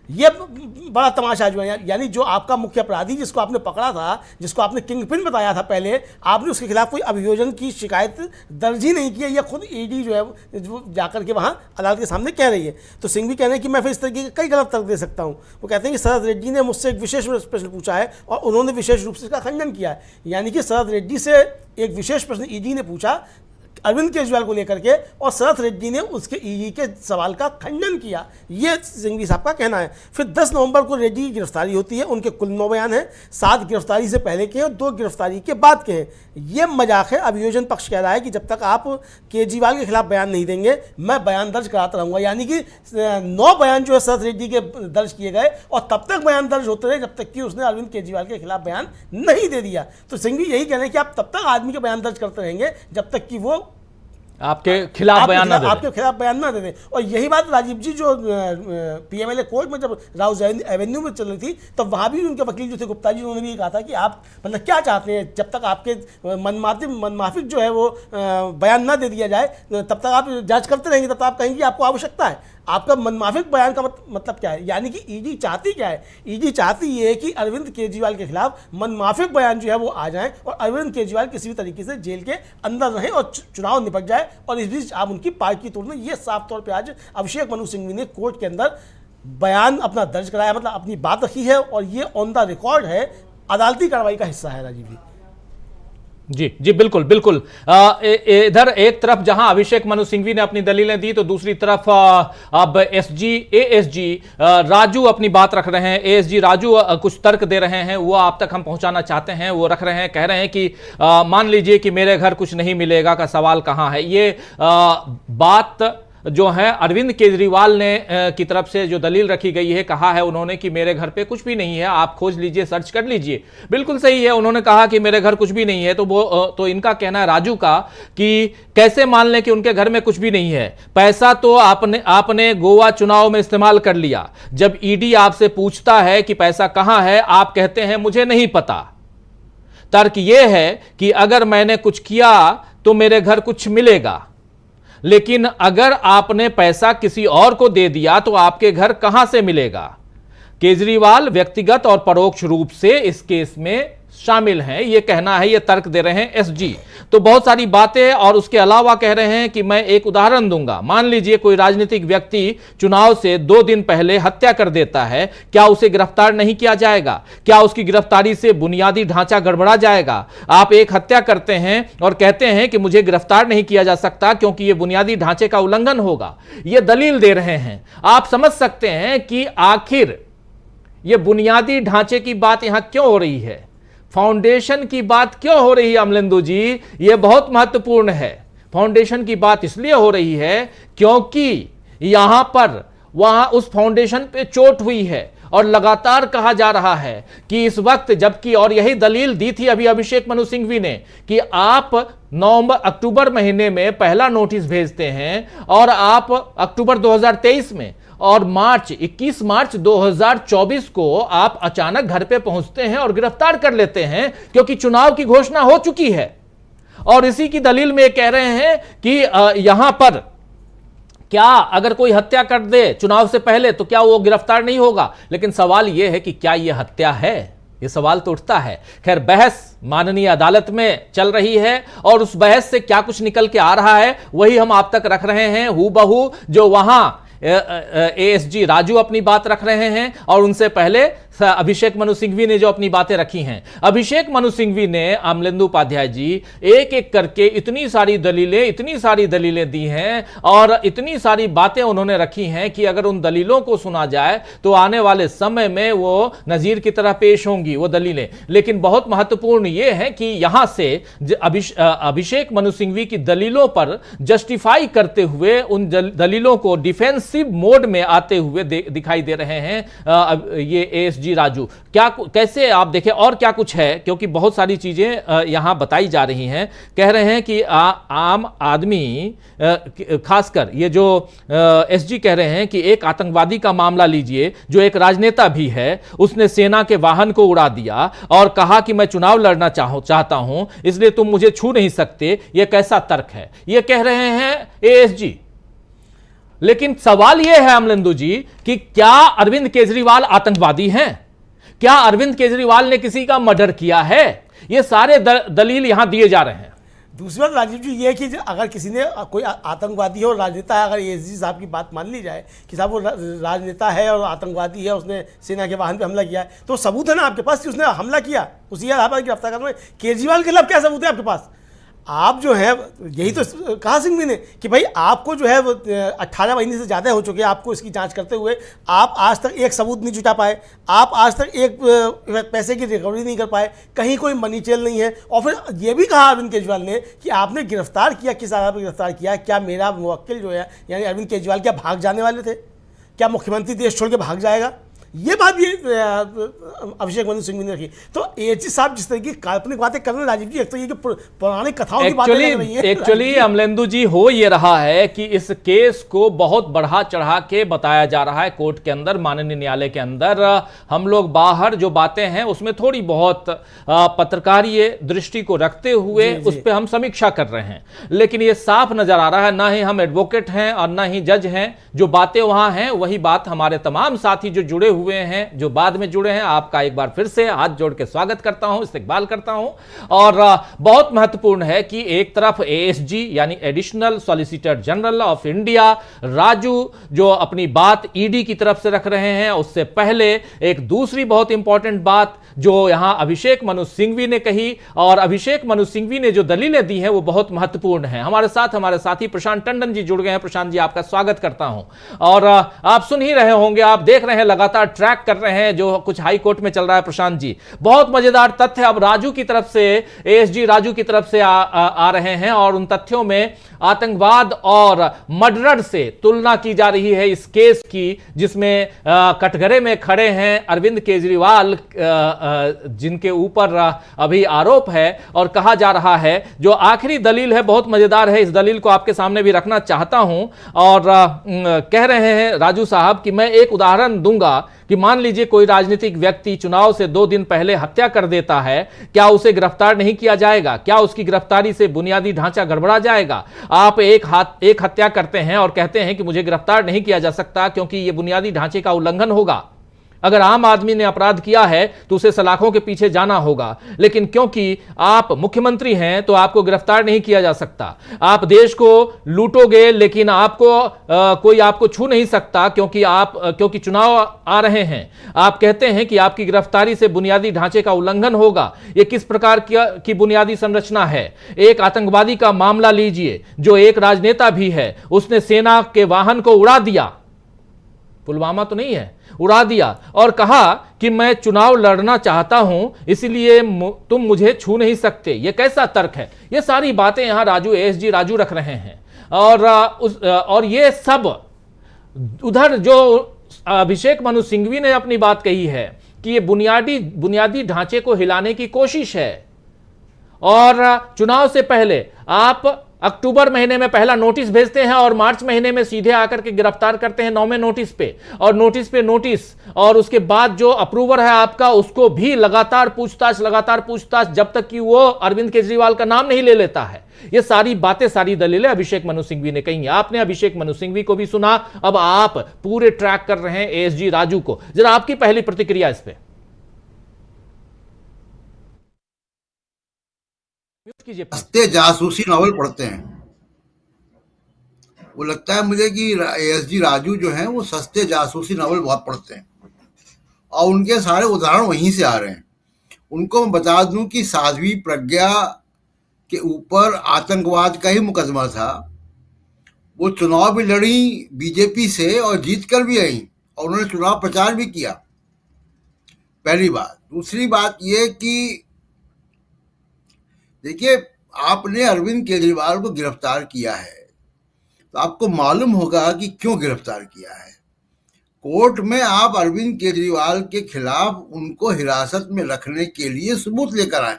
ये बड़ा तमाशा जो है, यानी जो आपका मुख्य अपराधी जिसको आपने पकड़ा था, जिसको आपने किंगपिन बताया था पहले, आपने उसके खिलाफ कोई अभियोजन की शिकायत दर्ज ही नहीं की है। यह खुद ईडी जो है वो जाकर के वहाँ अदालत के सामने कह रही है। तो सिंघवी कह रहे हैं कि मैं फिर इस तरीके के कई गलत तर्क दे सकता हूँ। वो कहते हैं कि शरद रेड्डी ने मुझसे एक विशेष प्रश्न पूछा है और उन्होंने विशेष रूप से इसका खंडन किया है। यानी कि शरद रेड्डी से एक विशेष प्रश्न ईडी ने पूछा अरविंद केजरीवाल को लेकर के, और शरद रेड्डी ने उसके ईडी के सवाल का खंडन किया, ये सिंघवी साहब का कहना है। फिर 10 नवंबर को रेड्डी की गिरफ्तारी होती है, उनके कुल 9 बयान हैं, 7 गिरफ्तारी से पहले के हैं और 2 गिरफ्तारी के बाद के हैं। ये मजाक है। अभियोजन पक्ष कह रहा है कि जब तक आप केजरीवाल के खिलाफ बयान नहीं देंगे मैं बयान दर्ज कराता रहूंगा, यानी कि 9 बयान जो है शरद रेड्डी के दर्ज किए गए और तब तक बयान दर्ज होते रहे जब तक कि उसने अरविंद केजरीवाल के खिलाफ बयान नहीं दे दिया। तो सिंघवी यही कह रहे हैं कि आप तब तक आदमी के बयान दर्ज करते रहेंगे जब तक कि वो आपके खिलाफ बयान ना दे दें। आपके खिलाफ बयान ना दे दें। और यही बात राजीव जी जो पीएमएलए कोर्ट में जब राउज एवेन्यू में चल रही थी तब तो वहाँ भी उनके वकील जो थे गुप्ता जी, उन्होंने भी कहा था कि आप मतलब क्या चाहते हैं, जब तक आपके मनमाफिक जो है वो बयान ना दे दिया जाए तब तक आप जांच करते रहेंगे, तब तक आप कहेंगे आपको आवश्यकता है। आपका मनमाफिक बयान का मतलब क्या है, यानी कि ईडी चाहती क्या है? ईडी चाहती ये है कि अरविंद केजरीवाल के खिलाफ मनमाफिक बयान जो है वो आ जाएं और अरविंद केजरीवाल किसी भी तरीके से जेल के अंदर रहें और चुनाव निपट जाए, और इस बीच आप उनकी पार्टी तोड़ दें। ये साफ तौर पर आज अभिषेक मनु सिंघवी ने कोर्ट के अंदर बयान अपना दर्ज कराया, मतलब अपनी बात रखी है, और ये ऑन द रिकॉर्ड है, अदालती कार्रवाई का हिस्सा है। राजीव जी जी जी बिल्कुल बिल्कुल। इधर एक तरफ जहां अभिषेक मनु सिंघवी ने अपनी दलीलें दी तो दूसरी तरफ अब एएसजी राजू अपनी बात रख रहे हैं। एएसजी राजू कुछ तर्क दे रहे हैं, वो आप तक हम पहुंचाना चाहते हैं। वो रख रहे हैं, कह रहे हैं कि मान लीजिए कि मेरे घर कुछ नहीं मिलेगा का सवाल कहां है। ये बात जो है अरविंद केजरीवाल ने की तरफ से जो दलील रखी गई है, कहा है उन्होंने कि मेरे घर पे कुछ भी नहीं है, आप खोज लीजिए, सर्च कर लीजिए। बिल्कुल सही है, उन्होंने कहा कि मेरे घर कुछ भी नहीं है। तो वो तो इनका कहना है राजू का कि कैसे मान लें कि उनके घर में कुछ भी नहीं है, पैसा तो आपने गोवा चुनाव में इस्तेमाल कर लिया। जब ईडी आपसे पूछता है कि पैसा कहां है, आप कहते हैं मुझे नहीं पता। तर्क यह है कि अगर मैंने कुछ किया तो मेरे घर कुछ मिलेगा, लेकिन अगर आपने पैसा किसी और को दे दिया तो आपके घर कहां से मिलेगा। केजरीवाल व्यक्तिगत और परोक्ष रूप से इस केस में शामिल हैं, यह कहना है, यह तर्क दे रहे हैं एसजी। तो बहुत सारी बातें, और उसके अलावा कह रहे हैं कि मैं एक उदाहरण दूंगा। मान लीजिए कोई राजनीतिक व्यक्ति चुनाव से 2 दिन पहले हत्या कर देता है, क्या उसे गिरफ्तार नहीं किया जाएगा? क्या उसकी गिरफ्तारी से बुनियादी ढांचा गड़बड़ा जाएगा? आप एक हत्या करते हैं और कहते हैं कि मुझे गिरफ्तार नहीं किया जा सकता क्योंकि यह बुनियादी ढांचे का उल्लंघन होगा। यह दलील दे रहे हैं। आप समझ सकते हैं कि आखिर यह बुनियादी ढांचे की बात यहां क्यों हो रही है, फाउंडेशन की बात क्यों हो रही है अमलेंदु जी? यह बहुत महत्वपूर्ण है। फाउंडेशन की बात इसलिए हो रही है क्योंकि यहां पर वहां उस फाउंडेशन पे चोट हुई है, और लगातार कहा जा रहा है कि इस वक्त, जबकि और यही दलील दी थी अभी अभिषेक मनु सिंघवी ने कि आप अक्टूबर महीने में पहला नोटिस भेजते हैं और आप अक्टूबर 2023 में और 21 मार्च 2024 को आप अचानक घर पे पहुंचते हैं और गिरफ्तार कर लेते हैं क्योंकि चुनाव की घोषणा हो चुकी है। और इसी की दलील में कह रहे हैं कि यहां पर क्या अगर कोई हत्या कर दे चुनाव से पहले तो क्या वो गिरफ्तार नहीं होगा? लेकिन सवाल यह है कि क्या यह हत्या है? यह सवाल तो उठता है। खैर, बहस माननीय अदालत में चल रही है और उस बहस से क्या कुछ निकल के आ रहा है वही हम आप तक रख रहे हैं हूबहू, जो वहां एएसजी राजू अपनी बात रख रहे हैं और उनसे पहले अभिषेक मनु सिंघवी ने जो अपनी बातें रखी हैं। अभिषेक मनु सिंघवी ने, अमलेंदु उपाध्याय जी, एक एक करके इतनी सारी दलीलें दी हैं और इतनी सारी बातें उन्होंने रखी हैं कि अगर उन दलीलों को सुना जाए तो आने वाले समय में वो नजीर की तरह पेश होंगी वो दलीलें। लेकिन बहुत महत्वपूर्ण ये है कि यहां से अभिषेक मनु सिंघवी की दलीलों पर जस्टिफाई करते हुए उन दलीलों को डिफेंसिव मोड में आते हुए दिखाई दे रहे हैं ये एएसजी राजू। क्या कैसे आप देखें और क्या कुछ है, क्योंकि बहुत सारी चीजें यहां बताई जा रही हैं। कह रहे हैं कि आम आदमी, खासकर ये जो एसजी कह रहे हैं कि एक आतंकवादी का मामला लीजिए जो एक राजनेता भी है, उसने सेना के वाहन को उड़ा दिया और कहा कि मैं चुनाव लड़ना चाहता हूं इसलिए तुम मुझे छू नहीं सकते। यह कैसा तर्क है? यह कह रहे हैं एएसजी। लेकिन सवाल यह है अमलेंदु जी कि क्या अरविंद केजरीवाल आतंकवादी हैं? क्या अरविंद केजरीवाल ने किसी का मर्डर किया है? ये सारे दलील यहां दिए जा रहे हैं। दूसरी बात राजीव जी ये है कि अगर किसी ने कोई आतंकवादी है और राजनेता है, अगर एएसजी साहब की बात मान ली जाए कि साहब वो राजनेता है और आतंकवादी है, उसने सेना के वाहन पे हमला किया है, तो सबूत है ना आपके पास कि उसने हमला किया, उसी आधार पर गिरफ्तार करना है। केजरीवाल के खिलाफ क्या सबूत है आपके पास? आप जो है यही तो कहा सिंघवी ने कि भाई आपको जो है 18 महीने से ज़्यादा हो चुके हैं आपको इसकी जांच करते हुए, आप आज तक एक सबूत नहीं जुटा पाए, आप आज तक एक पैसे की रिकवरी नहीं कर पाए, कहीं कोई मनी ट्रेल नहीं है। और फिर ये भी कहा अरविंद केजरीवाल ने कि आपने गिरफ्तार किया, किस आधार पर गिरफ्तार किया, क्या मेरा मुवक्किल जो है यानी अरविंद केजरीवाल क्या भाग जाने वाले थे, क्या मुख्यमंत्री देश छोड़ के भाग जाएगा, ये बात भी अभिषेक मनु सिंघवी ने रखी। तो एएसजी साहब जिस तरह की काल्पनिक बातें कर रहे हैं राजीव जी, एक तो ये जो पौराणिक कथाओं की बातें कर रही हैं एक्चुअली अमलेंदु जी, हो ये रहा है कि इस केस को बहुत बढ़ा चढ़ा के बताया जा रहा है कोर्ट के अंदर, माननीय न्यायालय के अंदर। हम लोग बाहर जो बातें हैं उसमें थोड़ी बहुत पत्रकारीय दृष्टि को रखते हुए उस पर हम समीक्षा कर रहे हैं, लेकिन ये साफ नजर आ रहा है, ना ही हम एडवोकेट हैं और ना ही जज हैं, जो बातें वहां हैं वही बात हमारे तमाम साथी जो जुड़े हुए हैं, जो बाद में जुड़े हैं, आपका एक बार फिर से हाथ जोड़ के स्वागत करता हूं, इस्तकबाल करता हूं। और बहुत महत्वपूर्ण है कि एक तरफ एएसजी यानी additional solicitor general of India Raju जो अपनी बात ईडी की तरफ से रख रहे हैं, उससे पहले एक दूसरी बहुत इंपॉर्टेंट बात जो यहां अभिषेक मनु सिंघवी ने कही, और अभिषेक मनु सिंघवी ने जो दलीलें दी हैं वो बहुत महत्वपूर्ण है। हमारे साथ हमारे साथी प्रशांत टंडन जी जुड़ गए हैं। प्रशांत जी, आपका स्वागत करता हूं। और आप सुन ही रहे होंगे, आप देख रहे हैं, लगातार ट्रैक कर रहे हैं जो कुछ हाई कोर्ट में चल रहा है। प्रशांत जी, बहुत मजेदार तथ्य अब राजू की तरफ से, एएसजी राजू की तरफ से आ रहे हैं, और उन तथ्यों में आतंकवाद और मर्डर से तुलना की जा रही है इस केस की, जिसमें कटघरे में खड़े हैं अरविंद केजरीवाल, जिनके ऊपर अभी आरोप है, और कहा जा रहा है जो आखिरी दलील है बहुत मजेदार है, इस दलील को आपके सामने भी रखना चाहता हूं। और कह रहे हैं राजू साहब कि मैं एक उदाहरण दूंगा कि मान लीजिए कोई राजनीतिक व्यक्ति चुनाव से 2 दिन पहले हत्या कर देता है, क्या उसे गिरफ्तार नहीं किया जाएगा? क्या उसकी गिरफ्तारी से बुनियादी ढांचा गड़बड़ा जाएगा? आप एक हत्या करते हैं और कहते हैं कि मुझे गिरफ्तार नहीं किया जा सकता क्योंकि यह बुनियादी ढांचे का उल्लंघन होगा। अगर आम आदमी ने अपराध किया है तो उसे सलाखों के पीछे जाना होगा, लेकिन क्योंकि आप मुख्यमंत्री हैं तो आपको गिरफ्तार नहीं किया जा सकता। आप देश को लूटोगे लेकिन कोई आपको छू नहीं सकता क्योंकि चुनाव आ रहे हैं। आप कहते हैं कि आपकी गिरफ्तारी से बुनियादी ढांचे का उल्लंघन होगा। यह किस प्रकार की बुनियादी संरचना है? एक आतंकवादी का मामला लीजिए जो एक राजनेता भी है, उसने सेना के वाहन को उड़ा दिया, पुलवामा तो नहीं है, उड़ा दिया, और कहा कि मैं चुनाव लड़ना चाहता हूं इसलिए तुम मुझे छू नहीं सकते। यह कैसा तर्क है? ये सारी बातें यहां एएसजी राजू रख रहे हैं, और ये सब उधर जो अभिषेक मनु सिंघवी ने अपनी बात कही है कि ये बुनियादी ढांचे को हिलाने की कोशिश है। और चुनाव से पहले आप अक्टूबर महीने में पहला नोटिस भेजते हैं और मार्च महीने में सीधे आकर के गिरफ्तार करते हैं 9वें नोटिस पे, और नोटिस पे नोटिस, और उसके बाद जो अप्रूवर है आपका उसको भी लगातार पूछताछ जब तक कि वो अरविंद केजरीवाल का नाम नहीं ले लेता है। ये सारी बातें, सारी दलीलें अभिषेक मनु सिंघवी ने कही। आपने अभिषेक मनु सिंघवी को भी सुना, अब आप पूरे ट्रैक कर रहे हैं एएसजी राजू को। जरा आपकी पहली प्रतिक्रिया इस पे सस्ते जासूसी नॉवल पढ़ते हैं। वो लगता है मुझे कि एएसजी राजू जो हैं वो सस्ते जासूसी नॉवल बहुत पढ़ते हैं, और उनके सारे उदाहरण वहीं से आ रहे हैं। उनको मैं बता दूं कि साध्वी प्रज्ञा के ऊपर आतंकवाद का ही मुकदमा था। वो चुनाव भी लड़ी बीजेपी से और जीत कर भी आई, और उन्होंने चुनाव प्रचार भी किया, पहली बात। दूसरी बात ये कि देखिए, आपने अरविंद केजरीवाल को गिरफ्तार किया है तो आपको मालूम होगा कि क्यों गिरफ्तार किया है। कोर्ट में आप अरविंद केजरीवाल के खिलाफ उनको हिरासत में रखने के लिए सबूत लेकर आए।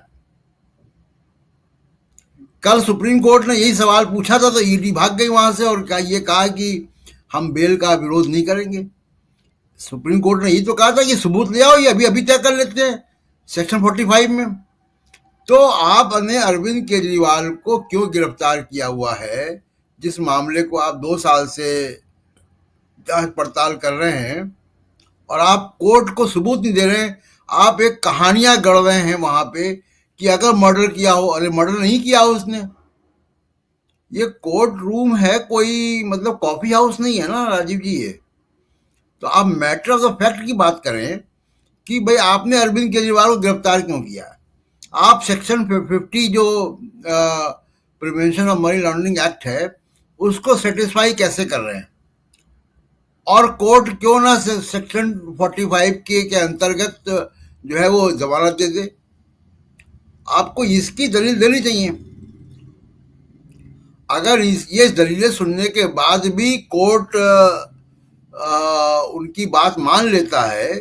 कल सुप्रीम कोर्ट ने यही सवाल पूछा था तो ईडी भाग गई वहां से, और ये कहा कि हम बेल का विरोध नहीं करेंगे। सुप्रीम कोर्ट ने यही तो कहा था कि सबूत ले आओ, ये अभी तय कर लेते हैं सेक्शन 45 में। तो आपने अरविंद केजरीवाल को क्यों गिरफ्तार किया हुआ है, जिस मामले को आप 2 साल से जांच पड़ताल कर रहे हैं, और आप कोर्ट को सबूत नहीं दे रहे हैं। आप एक कहानियां गढ़ रहे हैं वहां पे कि अगर मर्डर किया हो, अरे मर्डर नहीं किया हो उसने। ये कोर्ट रूम है, कोई मतलब कॉफी हाउस नहीं है ना राजीव जी। ये तो आप मैटर ऑफ द फैक्ट की बात करें कि भाई आपने अरविंद केजरीवाल को गिरफ्तार क्यों किया। आप सेक्शन 50 जो prevention of money laundering act है उसको सेटिस्फाई कैसे कर रहे हैं, और कोर्ट क्यों ना सेक्शन 45 के अंतर्गत जो है वो जमानत दे दे। आपको इसकी दलील देनी चाहिए। अगर ये दलीलें सुनने के बाद भी कोर्ट उनकी बात मान लेता है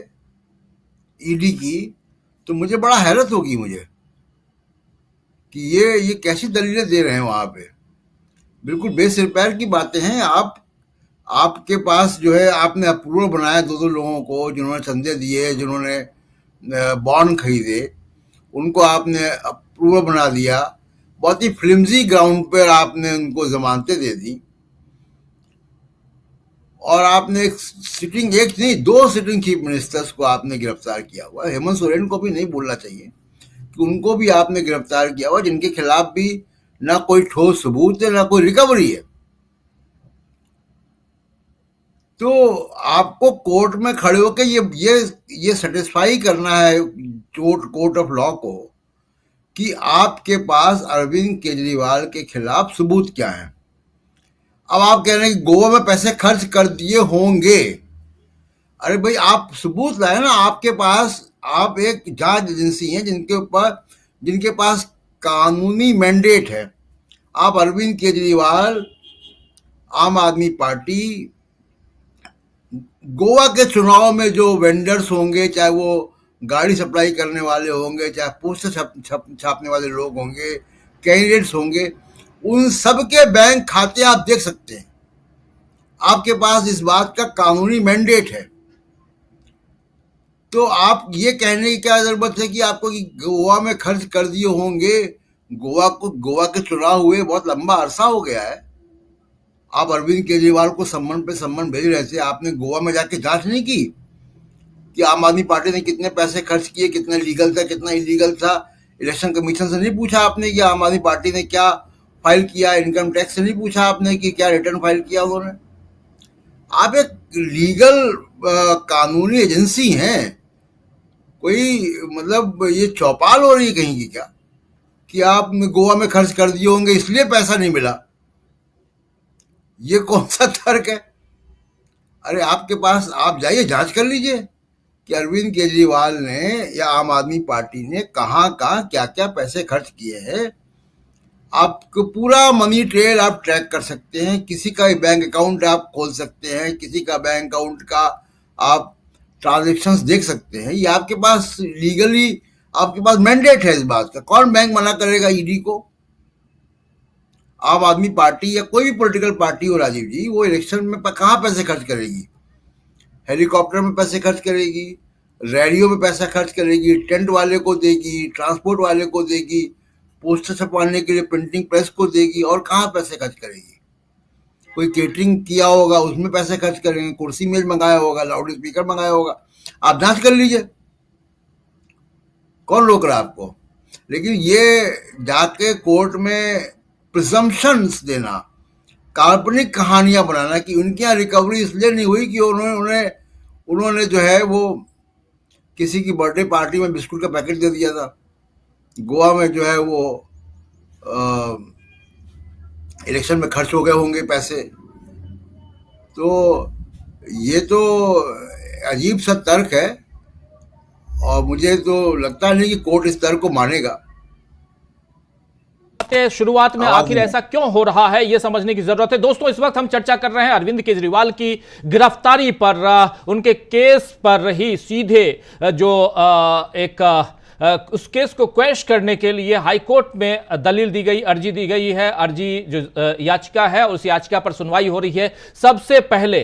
ईडी की, तो मुझे बड़ा हैरत होगी मुझे कि ये कैसी दलीलें दे रहे हैं वहां पे। बिल्कुल बेसिर पैर की बातें हैं। आपके पास जो है आपने अप्रूवल बनाया दो लोगों को, जिन्होंने चंदे दिए, जिन्होंने बॉन्ड खरीदे, उनको आपने अप्रूवल बना दिया। बहुत ही फ्लिमजी ग्राउंड पर आपने उनको जमानतें दे दी, और आपने एक नहीं 2 सिटिंग चीफ मिनिस्टर्स को आपने गिरफ्तार किया हुआ। हेमंत सोरेन को भी नहीं बोलना चाहिए कि उनको भी आपने गिरफ्तार किया हुआ, जिनके खिलाफ भी ना कोई ठोस सबूत है, ना कोई रिकवरी है। तो आपको कोर्ट में खड़े होकर ये सेटिस्फाई करना है कोर्ट ऑफ लॉ को कि आपके पास अरविंद केजरीवाल के खिलाफ सबूत क्या है। अब आप कह रहे हैं कि गोवा में पैसे खर्च कर दिए होंगे। अरे भाई, आप सबूत लाए ना। आपके पास आप एक जांच एजेंसी है जिनके पास कानूनी मैंडेट है। आप अरविंद केजरीवाल, आम आदमी पार्टी, गोवा के चुनाव में जो वेंडर्स होंगे, चाहे वो गाड़ी सप्लाई करने वाले होंगे, चाहे पोस्टर छापने वाले लोग होंगे, कैंडिडेट्स होंगे, उन सब के बैंक खाते आप देख सकते हैं। आपके पास इस बात का कानूनी मैंडेट है। तो आप ये कहने की क्या जरूरत है कि आपको कि गोवा में खर्च कर दिए होंगे। गोवा के चुनाव हुए बहुत लंबा अरसा हो गया है। आप अरविंद केजरीवाल को सम्मन पे सम्मन भेज रहे थे। आपने गोवा में जाके जांच नहीं की कि आम आदमी पार्टी ने कितने पैसे खर्च किए, कितना लीगल था, कितना इलीगल था। इलेक्शन कमीशन से नहीं पूछा आपने कि आम आदमी पार्टी ने क्या फाइल किया। इनकम टैक्स से नहीं पूछा आपने कि क्या रिटर्न फाइल किया उन्होंने। आप एक लीगल कानूनी एजेंसी हैं। कोई मतलब ये चौपाल हो रही है कहीं की क्या कि आप गोवा में खर्च कर दिए होंगे इसलिए पैसा नहीं मिला। ये कौन सा तर्क है? अरे आपके पास, आप जाइए जांच कर लीजिए कि अरविंद केजरीवाल ने या आम आदमी पार्टी ने कहाँ क्या क्या पैसे खर्च किए हैं। आपको पूरा मनी ट्रेल आप ट्रैक कर सकते हैं। किसी का बैंक अकाउंट आप खोल सकते हैं, किसी का बैंक अकाउंट का आप ट्रांजैक्शंस देख सकते हैं। ये आपके पास लीगली आपके पास मैंडेट है इस बात का। कौन बैंक मना करेगा ईडी को? आम आदमी पार्टी या कोई भी पॉलिटिकल पार्टी हो राजीव जी, वो इलेक्शन में कहाँ पैसे खर्च करेगी? हेलीकॉप्टर में पैसे खर्च करेगी, रैलियों में पैसा खर्च करेगी, टेंट वाले को देगी, ट्रांसपोर्ट वाले को देगी, पोस्टर छपवाने के लिए प्रिंटिंग प्रेस को देगी, और कहाँ पैसे खर्च करेगी? कोई केटरिंग किया होगा उसमें पैसे खर्च करेंगे, कुर्सी मेज मंगाया होगा, लाउड स्पीकर मंगाया होगा। आप जांच कर लीजिए, कौन रोक रहा है आपको? लेकिन ये जाके कोर्ट में प्रिजम्पशंस देना, काल्पनिक कहानियां बनाना कि उनके यहाँ रिकवरी इसलिए नहीं हुई कि उन्होंने जो है वो किसी की बर्थडे पार्टी में बिस्कुट का पैकेट दे दिया था। गोवा में जो है वो इलेक्शन में खर्च हो गए होंगे पैसे। तो ये तो अजीब सा तर्क है, और मुझे तो लगता नहीं कि कोर्ट इस तर्क को मानेगा। शुरुआत में आखिर ऐसा क्यों हो रहा है यह समझने की जरूरत है। दोस्तों, इस वक्त हम चर्चा कर रहे हैं अरविंद केजरीवाल की गिरफ्तारी पर, उनके केस पर ही सीधे जो उस केस को क्वैश करने के लिए हाई कोर्ट में दलील दी गई, अर्जी दी गई है। अर्जी जो याचिका है उस याचिका पर सुनवाई हो रही है। सबसे पहले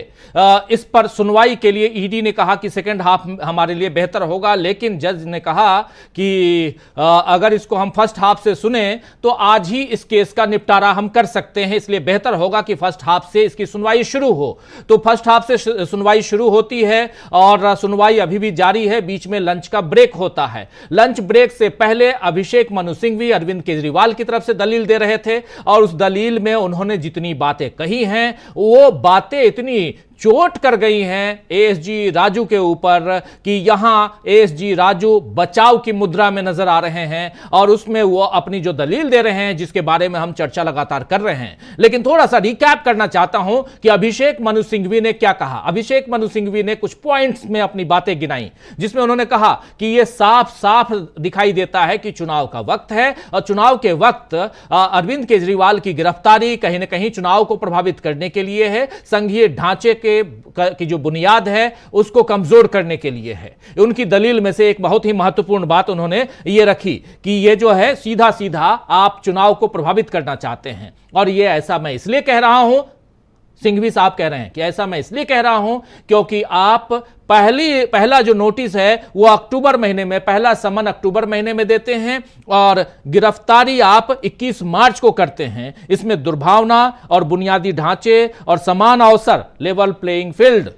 इस पर सुनवाई के लिए ईडी ने कहा कि सेकंड हाफ हमारे लिए बेहतर होगा, लेकिन जज ने कहा कि अगर इसको हम फर्स्ट हाफ से सुने तो आज ही इस केस का निपटारा हम कर सकते हैं, इसलिए बेहतर होगा कि फर्स्ट हाफ से इसकी सुनवाई शुरू हो। तो फर्स्ट हाफ से सुनवाई शुरू होती है और सुनवाई अभी भी जारी है। बीच में लंच का ब्रेक होता है। लंच ब्रेक से पहले अभिषेक मनु सिंघवी अरविंद केजरीवाल की तरफ से दलील दे रहे थे, और उस दलील में उन्होंने जितनी बातें कही हैं वो बातें इतनी चोट कर गई हैं एएसजी राजू के ऊपर कि यहां एएसजी राजू बचाव की मुद्रा में नजर आ रहे हैं और उसमें वो अपनी जो दलील दे रहे हैं जिसके बारे में हम चर्चा लगातार कर रहे हैं। लेकिन थोड़ा सा रिकैप करना चाहता हूं कि अभिषेक मनु सिंघवी ने क्या कहा। अभिषेक मनु सिंघवी ने कुछ पॉइंट्स में अपनी बातें गिनाई जिसमें उन्होंने कहा कि यह साफ साफ दिखाई देता है कि चुनाव का वक्त है और चुनाव के वक्त अरविंद केजरीवाल की गिरफ्तारी कहीं ना कहीं चुनाव को प्रभावित करने के लिए है, संघीय ढांचे की जो बुनियाद है उसको कमजोर करने के लिए है। उनकी दलील में से एक बहुत ही महत्वपूर्ण बात उन्होंने ये रखी कि ये जो है सीधा सीधा आप चुनाव को प्रभावित करना चाहते हैं और ये ऐसा मैं इसलिए कह रहा हूं, सिंघवी साहब कह रहे हैं कि ऐसा मैं इसलिए कह रहा हूं क्योंकि आप पहला जो नोटिस है वो अक्टूबर महीने में, पहला समन अक्टूबर महीने में देते हैं और गिरफ्तारी आप 21 मार्च को करते हैं। इसमें दुर्भावना और बुनियादी ढांचे और समान अवसर, लेवल प्लेइंग फील्ड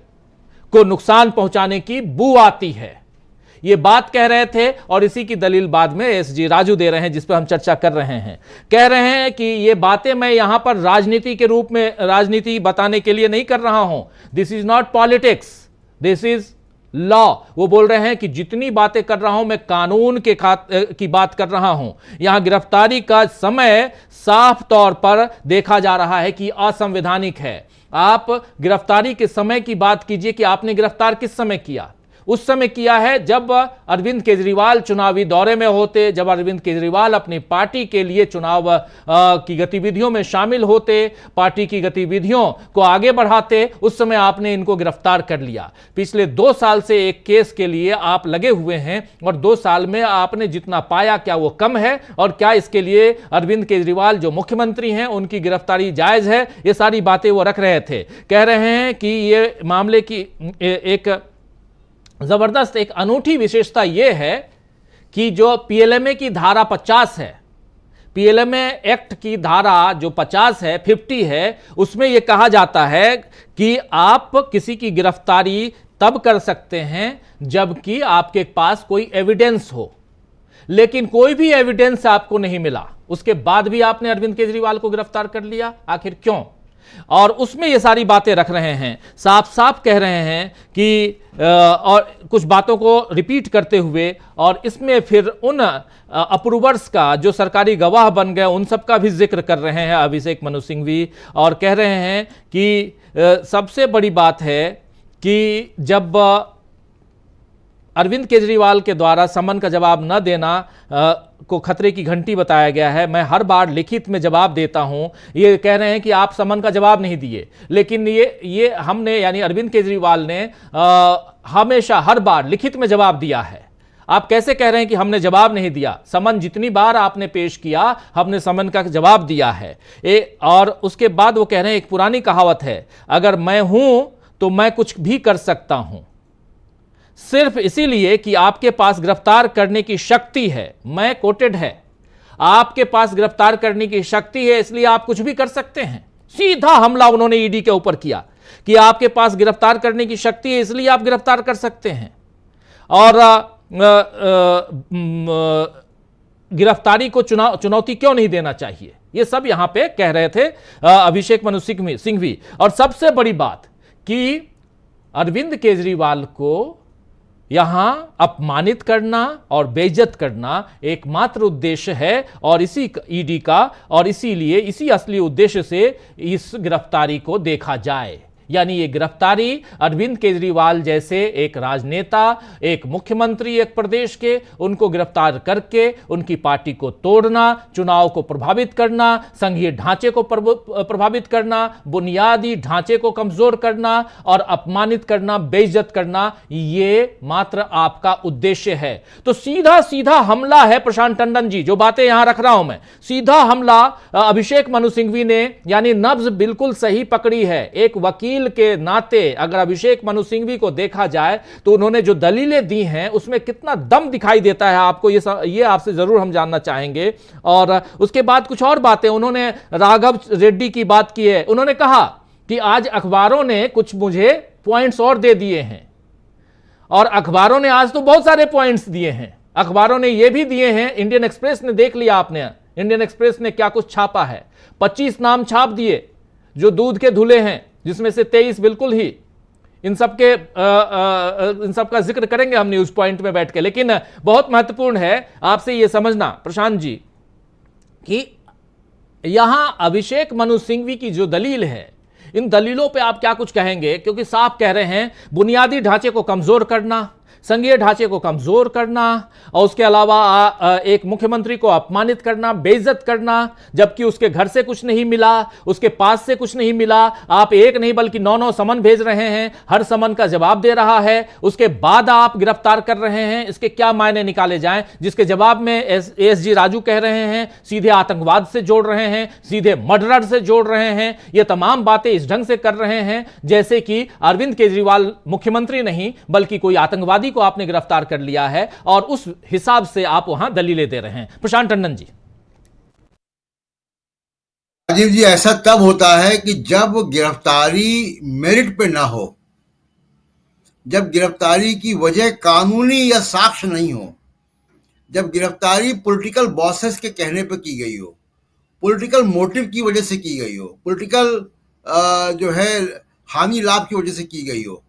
को नुकसान पहुंचाने की बू आती है, ये बात कह रहे थे और इसी की दलील बाद में एएसजी राजू दे रहे हैं जिस पर हम चर्चा कर रहे हैं। कह रहे हैं कि ये बातें मैं यहां पर राजनीति के रूप में राजनीति बताने के लिए नहीं कर रहा हूं, this is not politics, this is law. वो बोल रहे हैं कि जितनी बातें कर रहा हूं मैं कानून की बात कर रहा हूं। यहां गिरफ्तारी का समय साफ तौर पर देखा जा रहा है कि असंवैधानिक है। आप गिरफ्तारी के समय की बात कीजिए कि आपने गिरफ्तार किस समय किया। उस समय किया है जब अरविंद केजरीवाल चुनावी दौरे में होते, जब अरविंद केजरीवाल अपनी पार्टी के लिए चुनाव की गतिविधियों में शामिल होते, पार्टी की गतिविधियों को आगे बढ़ाते, उस समय आपने इनको गिरफ्तार कर लिया। पिछले 2 साल से एक केस के लिए आप लगे हुए हैं और 2 साल में आपने जितना पाया क्या वो कम है और क्या इसके लिए अरविंद केजरीवाल जो मुख्यमंत्री हैं उनकी गिरफ्तारी जायज है, ये सारी बातें वो रख रहे थे। कह रहे हैं कि ये मामले की एक जबरदस्त एक अनूठी विशेषता यह है कि जो पीएलएमए की धारा 50 है, पीएलएमए एक्ट की धारा जो 50 है, 50 है, उसमें यह कहा जाता है कि आप किसी की गिरफ्तारी तब कर सकते हैं जबकि आपके पास कोई एविडेंस हो। लेकिन कोई भी एविडेंस आपको नहीं मिला, उसके बाद भी आपने अरविंद केजरीवाल को गिरफ्तार कर लिया, आखिर क्यों? और उसमें ये सारी बातें रख रहे हैं, साफ साफ कह रहे हैं कि और कुछ बातों को रिपीट करते हुए और इसमें फिर उन अप्रूवर्स का जो सरकारी गवाह बन गए उन सब का भी जिक्र कर रहे हैं अभिषेक मनु सिंघवी और कह रहे हैं कि सबसे बड़ी बात है कि जब अरविंद केजरीवाल के द्वारा समन का जवाब न देना को खतरे की घंटी बताया गया है। मैं हर बार लिखित में जवाब देता हूं। ये कह रहे हैं कि आप समन का जवाब नहीं दिए, लेकिन ये हमने यानी अरविंद केजरीवाल ने हमेशा हर बार लिखित में जवाब दिया है। आप कैसे कह रहे हैं कि हमने जवाब नहीं दिया? समन जितनी बार आपने पेश किया हमने समन का जवाब दिया है। और उसके बाद वो कह रहे हैं एक पुरानी कहावत है, अगर मैं हूं तो मैं कुछ भी कर सकता हूं, सिर्फ इसीलिए कि आपके पास गिरफ्तार करने की शक्ति है। मैं कोटेड है, आपके पास गिरफ्तार करने की शक्ति है इसलिए आप कुछ भी कर सकते हैं। सीधा हमला उन्होंने ईडी के ऊपर किया कि आपके पास गिरफ्तार करने की शक्ति है इसलिए आप गिरफ्तार कर सकते हैं और गिरफ्तारी को चुनौती क्यों नहीं देना चाहिए, ये सब यहां पे कह रहे थे अभिषेक मनु सिंघवी। और सबसे बड़ी बात कि अरविंद केजरीवाल को यहां अपमानित करना और बेइज्जत करना एकमात्र उद्देश्य है और इसी ईडी का, और इसीलिए इसी असली उद्देश्य से इस गिरफ्तारी को देखा जाए। यानी ये गिरफ्तारी अरविंद केजरीवाल जैसे एक राजनेता, एक मुख्यमंत्री एक प्रदेश के, उनको गिरफ्तार करके उनकी पार्टी को तोड़ना, चुनाव को प्रभावित करना, संघीय ढांचे को प्रभावित करना, बुनियादी ढांचे को कमजोर करना और अपमानित करना, बेइज्जत करना, ये मात्र आपका उद्देश्य है। तो सीधा सीधा हमला है प्रशांत टंडन जी, जो बातें यहां रख रहा हूं मैं, सीधा हमला अभिषेक मनु सिंघवी ने यानी नब्ज बिल्कुल सही पकड़ी है। एक वकील के नाते अगर अभिषेक मनु सिंघवी को देखा जाए तो उन्होंने जो दलीलें दी हैं उसमें कितना दम दिखाई देता है आपको, ये आपसे जरूर हम जानना चाहेंगे। और उसके बाद कुछ और बातें उन्होंने राघव रेड्डी की बात की है। उन्होंने कहा कि आज अखबारों ने कुछ मुझे पॉइंट्स और दे दिए हैं और अखबारों ने आज तो बहुत सारे पॉइंट्स दिए हैं। अखबारों ने ये भी दिए हैं, इंडियन एक्सप्रेस ने देख लिया आपने, इंडियन एक्सप्रेस ने क्या कुछ छापा है। 25 नाम छाप दिए जो दूध के धुले हैं, जिसमें से 23 बिल्कुल ही इन सब का जिक्र करेंगे हम न्यूज पॉइंट में बैठ के। लेकिन बहुत महत्वपूर्ण है आपसे यह समझना प्रशांत जी कि यहां अभिषेक मनु सिंघवी की जो दलील है, इन दलीलों पे आप क्या कुछ कहेंगे? क्योंकि साफ कह रहे हैं बुनियादी ढांचे को कमजोर करना, संघीय ढांचे को कमजोर करना और उसके अलावा एक मुख्यमंत्री को अपमानित करना, बेइज्जत करना, जबकि उसके घर से कुछ नहीं मिला, उसके पास से कुछ नहीं मिला। आप एक नहीं बल्कि 9 समन भेज रहे हैं, हर समन का जवाब दे रहा है, उसके बाद आप गिरफ्तार कर रहे हैं। इसके क्या मायने निकाले जाएं? जिसके जवाब में एसजी राजू कह रहे हैं सीधे आतंकवाद से जोड़ रहे हैं, सीधे मर्डरर से जोड़ रहे हैं। ये तमाम बातें इस ढंग से कर रहे हैं जैसे कि अरविंद केजरीवाल मुख्यमंत्री नहीं बल्कि कोई आतंकवादी को आपने गिरफ्तार कर लिया है और उस हिसाब से आप वहां दलीलें दे रहे हैं। प्रशांत टंडन जी। राजीव जी, ऐसा तब होता है कि जब गिरफ्तारी मेरिट पे ना हो, जब गिरफ्तारी की वजह कानूनी या साक्ष्य नहीं हो, जब गिरफ्तारी पॉलिटिकल बॉसेस के कहने पे की गई हो, पॉलिटिकल मोटिव की वजह से की गई हो, पॉलिटिकल जो है हानि लाभ की वजह से की गई हो।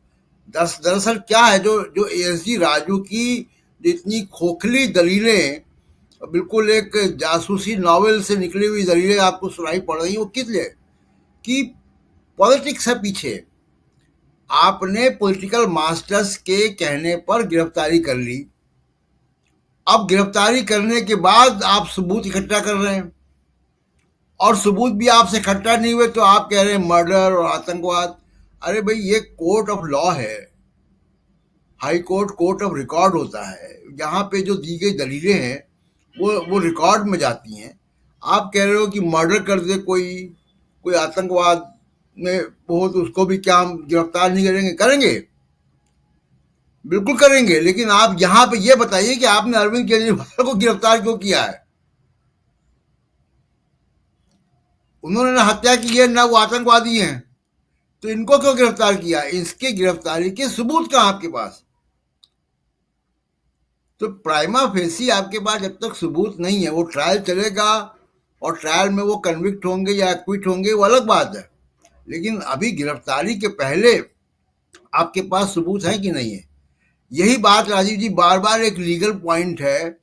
दरअसल क्या है, जो एसजी राजू की इतनी खोखली दलीलें, बिल्कुल एक जासूसी नॉवेल से निकली हुई दलीलें आपको सुनाई पड़ रही, वो किस लिए? कि पॉलिटिक्स है पीछे। आपने पॉलिटिकल मास्टर्स के कहने पर गिरफ्तारी कर ली, अब गिरफ्तारी करने के बाद आप सबूत इकट्ठा कर रहे हैं और सबूत भी आपसे इकट्ठा नहीं हुए तो आप कह रहे हैं मर्डर और आतंकवाद। अरे भाई, ये कोर्ट ऑफ लॉ है, high court court of record होता है। यहाँ पे जो दी गई दलीलें हैं वो रिकॉर्ड में जाती हैं। आप कह रहे हो कि मर्डर कर दे कोई आतंकवाद में हो तो उसको भी क्या हम गिरफ्तार नहीं करेंगे? करेंगे, बिल्कुल करेंगे। लेकिन आप यहाँ पे ये बताइए कि आपने अरविंद केजरीवाल को गिरफ्तार क्यों किया है? उन्होंने ना हत्या की है, ना वो आतंकवादी हैं, तो इनको क्यों गिरफ्तार किया? इसके गिरफ्तारी के सबूत कहाँ आपके पास? तो प्राइमा फेसी आपके पास जब तक सबूत नहीं है, वो ट्रायल चलेगा और ट्रायल में वो कन्विक्ट होंगे या एक्विट होंगे, वो अलग बात है। लेकिन अभी गिरफ्तारी के पहले आपके पास सबूत है कि नहीं है? यही बात राजीव जी, बार बार एक लीगल पॉइंट है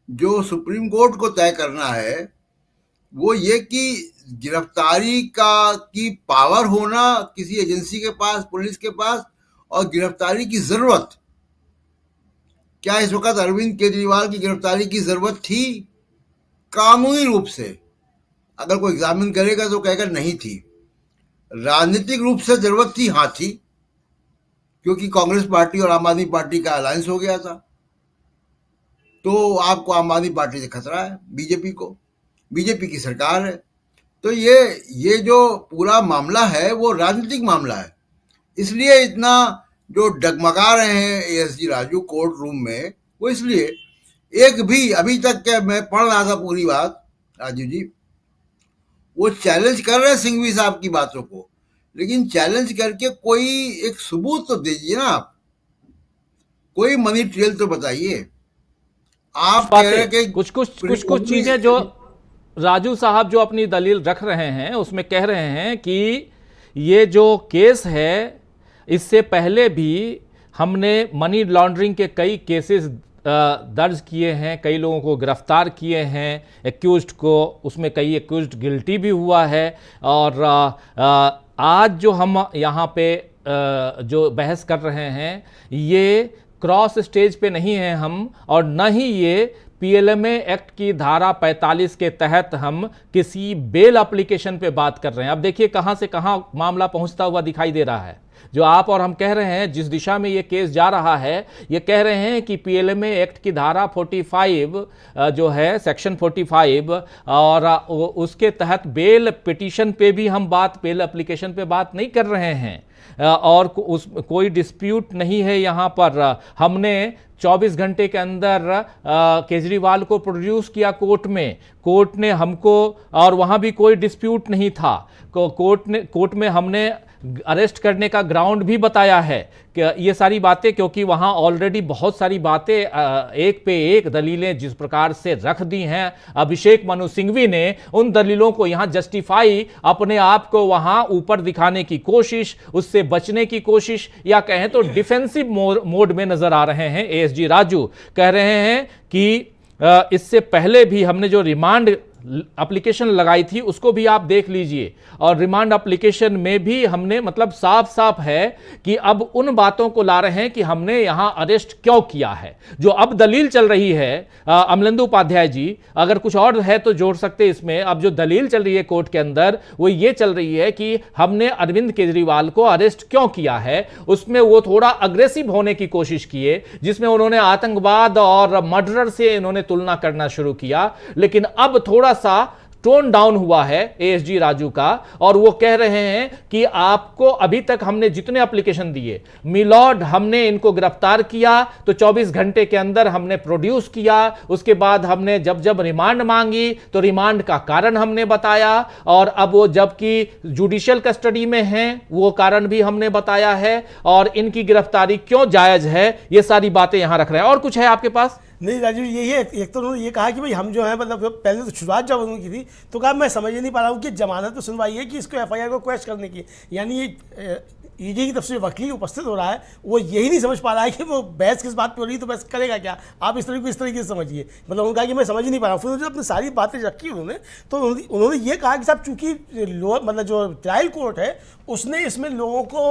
जो सुप्रीम कोर्ट को तय करना है, वो ये कि गिरफ्तारी की पावर होना किसी एजेंसी के पास, पुलिस के पास, और गिरफ्तारी की जरूरत। क्या इस वक्त अरविंद केजरीवाल की गिरफ्तारी की जरूरत थी? कानूनी रूप से अगर कोई एग्जामिन करेगा तो कहेगा नहीं थी। राजनीतिक रूप से जरूरत थी, हाँ थी, क्योंकि कांग्रेस पार्टी और आम आदमी पार्टी का अलायंस हो गया था। तो आपको आम आदमी पार्टी से खतरा है, बीजेपी की सरकार है। तो ये जो पूरा मामला है वो राजनीतिक मामला है। इसलिए इतना जो डगमगा रहे हैं एसजी राजू कोर्ट रूम में, वो इसलिए एक भी अभी तक के मैं पढ़ रहा था पूरी बात राजू जी, वो चैलेंज कर रहे हैं सिंघवी साहब की बातों को, लेकिन चैलेंज करके कोई एक सबूत तो दीजिए ना, आप कोई मनी ट्रेल तो बताइए। आप कह रहे हैं कि कुछ चीजें जो राजू साहब जो अपनी दलील रख रहे हैं उसमें कह रहे हैं कि ये जो केस है इससे पहले भी हमने मनी लॉन्ड्रिंग के कई केसेस दर्ज किए हैं, कई लोगों को गिरफ्तार किए हैं, एक्यूज्ड को, उसमें कई एक्यूज्ड गिल्टी भी हुआ है। और आज जो हम यहाँ पे जो बहस कर रहे हैं ये क्रॉस स्टेज पे नहीं है हम, और न ही ये पीएलएमए एक्ट की धारा 45 के तहत हम किसी बेल एप्लीकेशन पे बात कर रहे हैं। अब देखिए कहां से कहां मामला पहुंचता हुआ दिखाई दे रहा है। जो आप और हम कह रहे हैं जिस दिशा में ये केस जा रहा है, ये कह रहे हैं कि पीएलएमए एक्ट की धारा 45 जो है सेक्शन 45 और उसके तहत बेल पिटीशन पे भी हम बेल एप्लीकेशन पे बात नहीं कर रहे हैं और कोई डिस्प्यूट नहीं है यहाँ पर। हमने 24 घंटे के अंदर केजरीवाल को प्रोड्यूस किया कोर्ट ने हमको, और वहां भी कोई डिस्प्यूट नहीं था। कोर्ट में हमने अरेस्ट करने का ग्राउंड भी बताया है कि ये सारी बातें, क्योंकि वहां ऑलरेडी बहुत सारी बातें एक पे एक दलीलें जिस प्रकार से रख दी हैं अभिषेक मनु सिंघवी ने, उन दलीलों को यहां जस्टिफाई, अपने आप को वहां ऊपर दिखाने की कोशिश, उससे बचने की कोशिश, या कहें तो डिफेंसिव मोड में नजर आ रहे हैं। एएसजी राजू कह रहे हैं कि इससे पहले भी हमने जो रिमांड एप्लीकेशन लगाई थी उसको भी आप देख लीजिए, और रिमांड एप्लीकेशन में भी हमने मतलब साफ साफ है कि अब उन बातों को ला रहे हैं कि हमने यहां अरेस्ट क्यों किया है। जो अब दलील चल रही है, अमलेंदु उपाध्याय जी अगर कुछ और है तो जोड़ सकते इसमें, अब जो दलील चल रही है कोर्ट के अंदर वो ये चल रही है कि हमने अरविंद केजरीवाल को अरेस्ट क्यों किया है। उसमें वो थोड़ा अग्रेसिव होने की कोशिश किए, जिसमें उन्होंने आतंकवाद और मर्डरर से इन्होंने तुलना करना शुरू किया, लेकिन अब थोड़ा सा टोन डाउन हुआ है एएसजी राजू का, और वो कह रहे हैं कि आपको अभी तक हमने जितने एप्लीकेशन दिए, मिलॉर्ड हमने इनको गिरफ्तार किया तो 24 घंटे के अंदर हमने प्रोड्यूस किया, उसके बाद हमने जब रिमांड मांगी तो रिमांड का कारण हमने बताया, और अब वो जबकि जुडिशियल कस्टडी में हैं वो कारण भी हमने बताया है, और इनकी गिरफ्तारी क्यों जायज है, ये सारी बातें यहां रख रहे हैं। और कुछ है आपके पास? नहीं राजीव, यही है। एक तो उन्होंने ये कहा कि भाई हम जो है मतलब पहले तो शुरुआत जब उन्होंने की थी तो कहा मैं समझ नहीं पा रहा हूँ कि जमानत तो सुनवाई है कि इसको एफआईआर को क्वेश्चन करने की, यानी ये ईडी की तरफ से वकील उपस्थित हो रहा है, वो यही नहीं समझ पा रहा है कि वो बहस किस बात पे हो रही है, तो बहस करेगा क्या। आप इस तरीके से समझिए, मतलब उन्होंने कहा कि मैं समझ ही नहीं पा रहा हूँ। फिर जो अपनी सारी बातें रखी उन्होंने, तो उन्होंने ये कहा कि साहब चूंकि लोअर मतलब जो ट्रायल कोर्ट है उसने इसमें लोगों को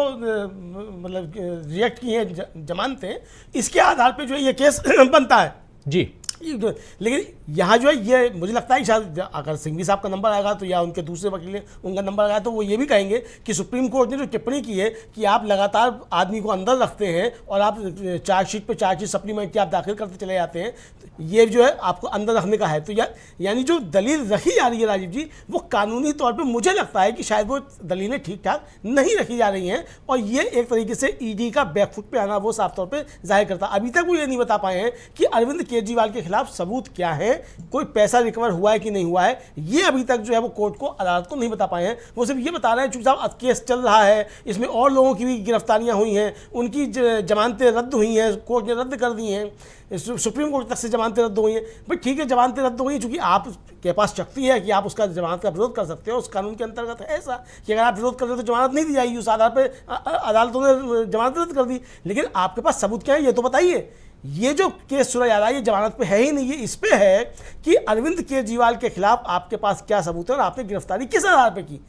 मतलब रिएक्ट किए हैं जमानतें, इसके आधार पर जो है ये केस बनता है जी। लेकिन यहाँ जो है ये मुझे लगता है कि शायद अगर सिंघवी साहब का नंबर आएगा तो, या उनके दूसरे वकील उनका नंबर आएगा तो वो ये भी कहेंगे कि सुप्रीम कोर्ट ने जो टिप्पणी की है कि आप लगातार आदमी को अंदर रखते हैं और आप चार्जशीट पे चार्जशीट सप्लीमेंट की आप दाखिल करते चले जाते हैं, ये जो है आपको अंदर रखने का है। तो यानी जो दलील रखी जा रही है राजीव जी, वो कानूनी तौर पर मुझे लगता है कि शायद वो दलीलें ठीक ठाक नहीं रखी जा रही हैं, और ये एक तरीके से ईडी का बैकफुट पे आना वो साफ तौर पर जाहिर करता। अभी तक वो ये नहीं बता पाए हैं कि अरविंद केजरीवाल के खिलाफ सबूत क्या है, कोई पैसा रिकवर हुआ है कि नहीं हुआ है, ये अभी तक जो है वो कोर्ट को, अदालत को नहीं बता पाए हैं। वो सिर्फ ये बता रहे हैं चूंकि साहब केस चल रहा है, इसमें और लोगों की भी गिरफ्तारियां हुई हैं, उनकी जमानतें रद्द हुई हैं, कोर्ट ने रद्द कर दी हैं, सुप्रीम कोर्ट तक से जमानतें रद्द हुई हैं। भाई ठीक है, जमानतें रद्द हुई चूंकि आपके पास शक्ति है कि आप उसका जमानत का विरोध कर सकते हो, उस कानून के अंतर्गत है ऐसा कि अगर आप विरोध कर रहे हो तो जमानत नहीं दी जाएगी, उस आधार पर अदालतों ने जमानत रद्द कर दी। लेकिन आपके पास सबूत क्या है ये तो बताइए। ये जो केस सुना जा रहा है ये जमानत पे है ही नहीं, ये इस पे है कि अरविंद केजरीवाल के खिलाफ आपके पास क्या सबूत है और आपने गिरफ्तारी किस आधार पे की,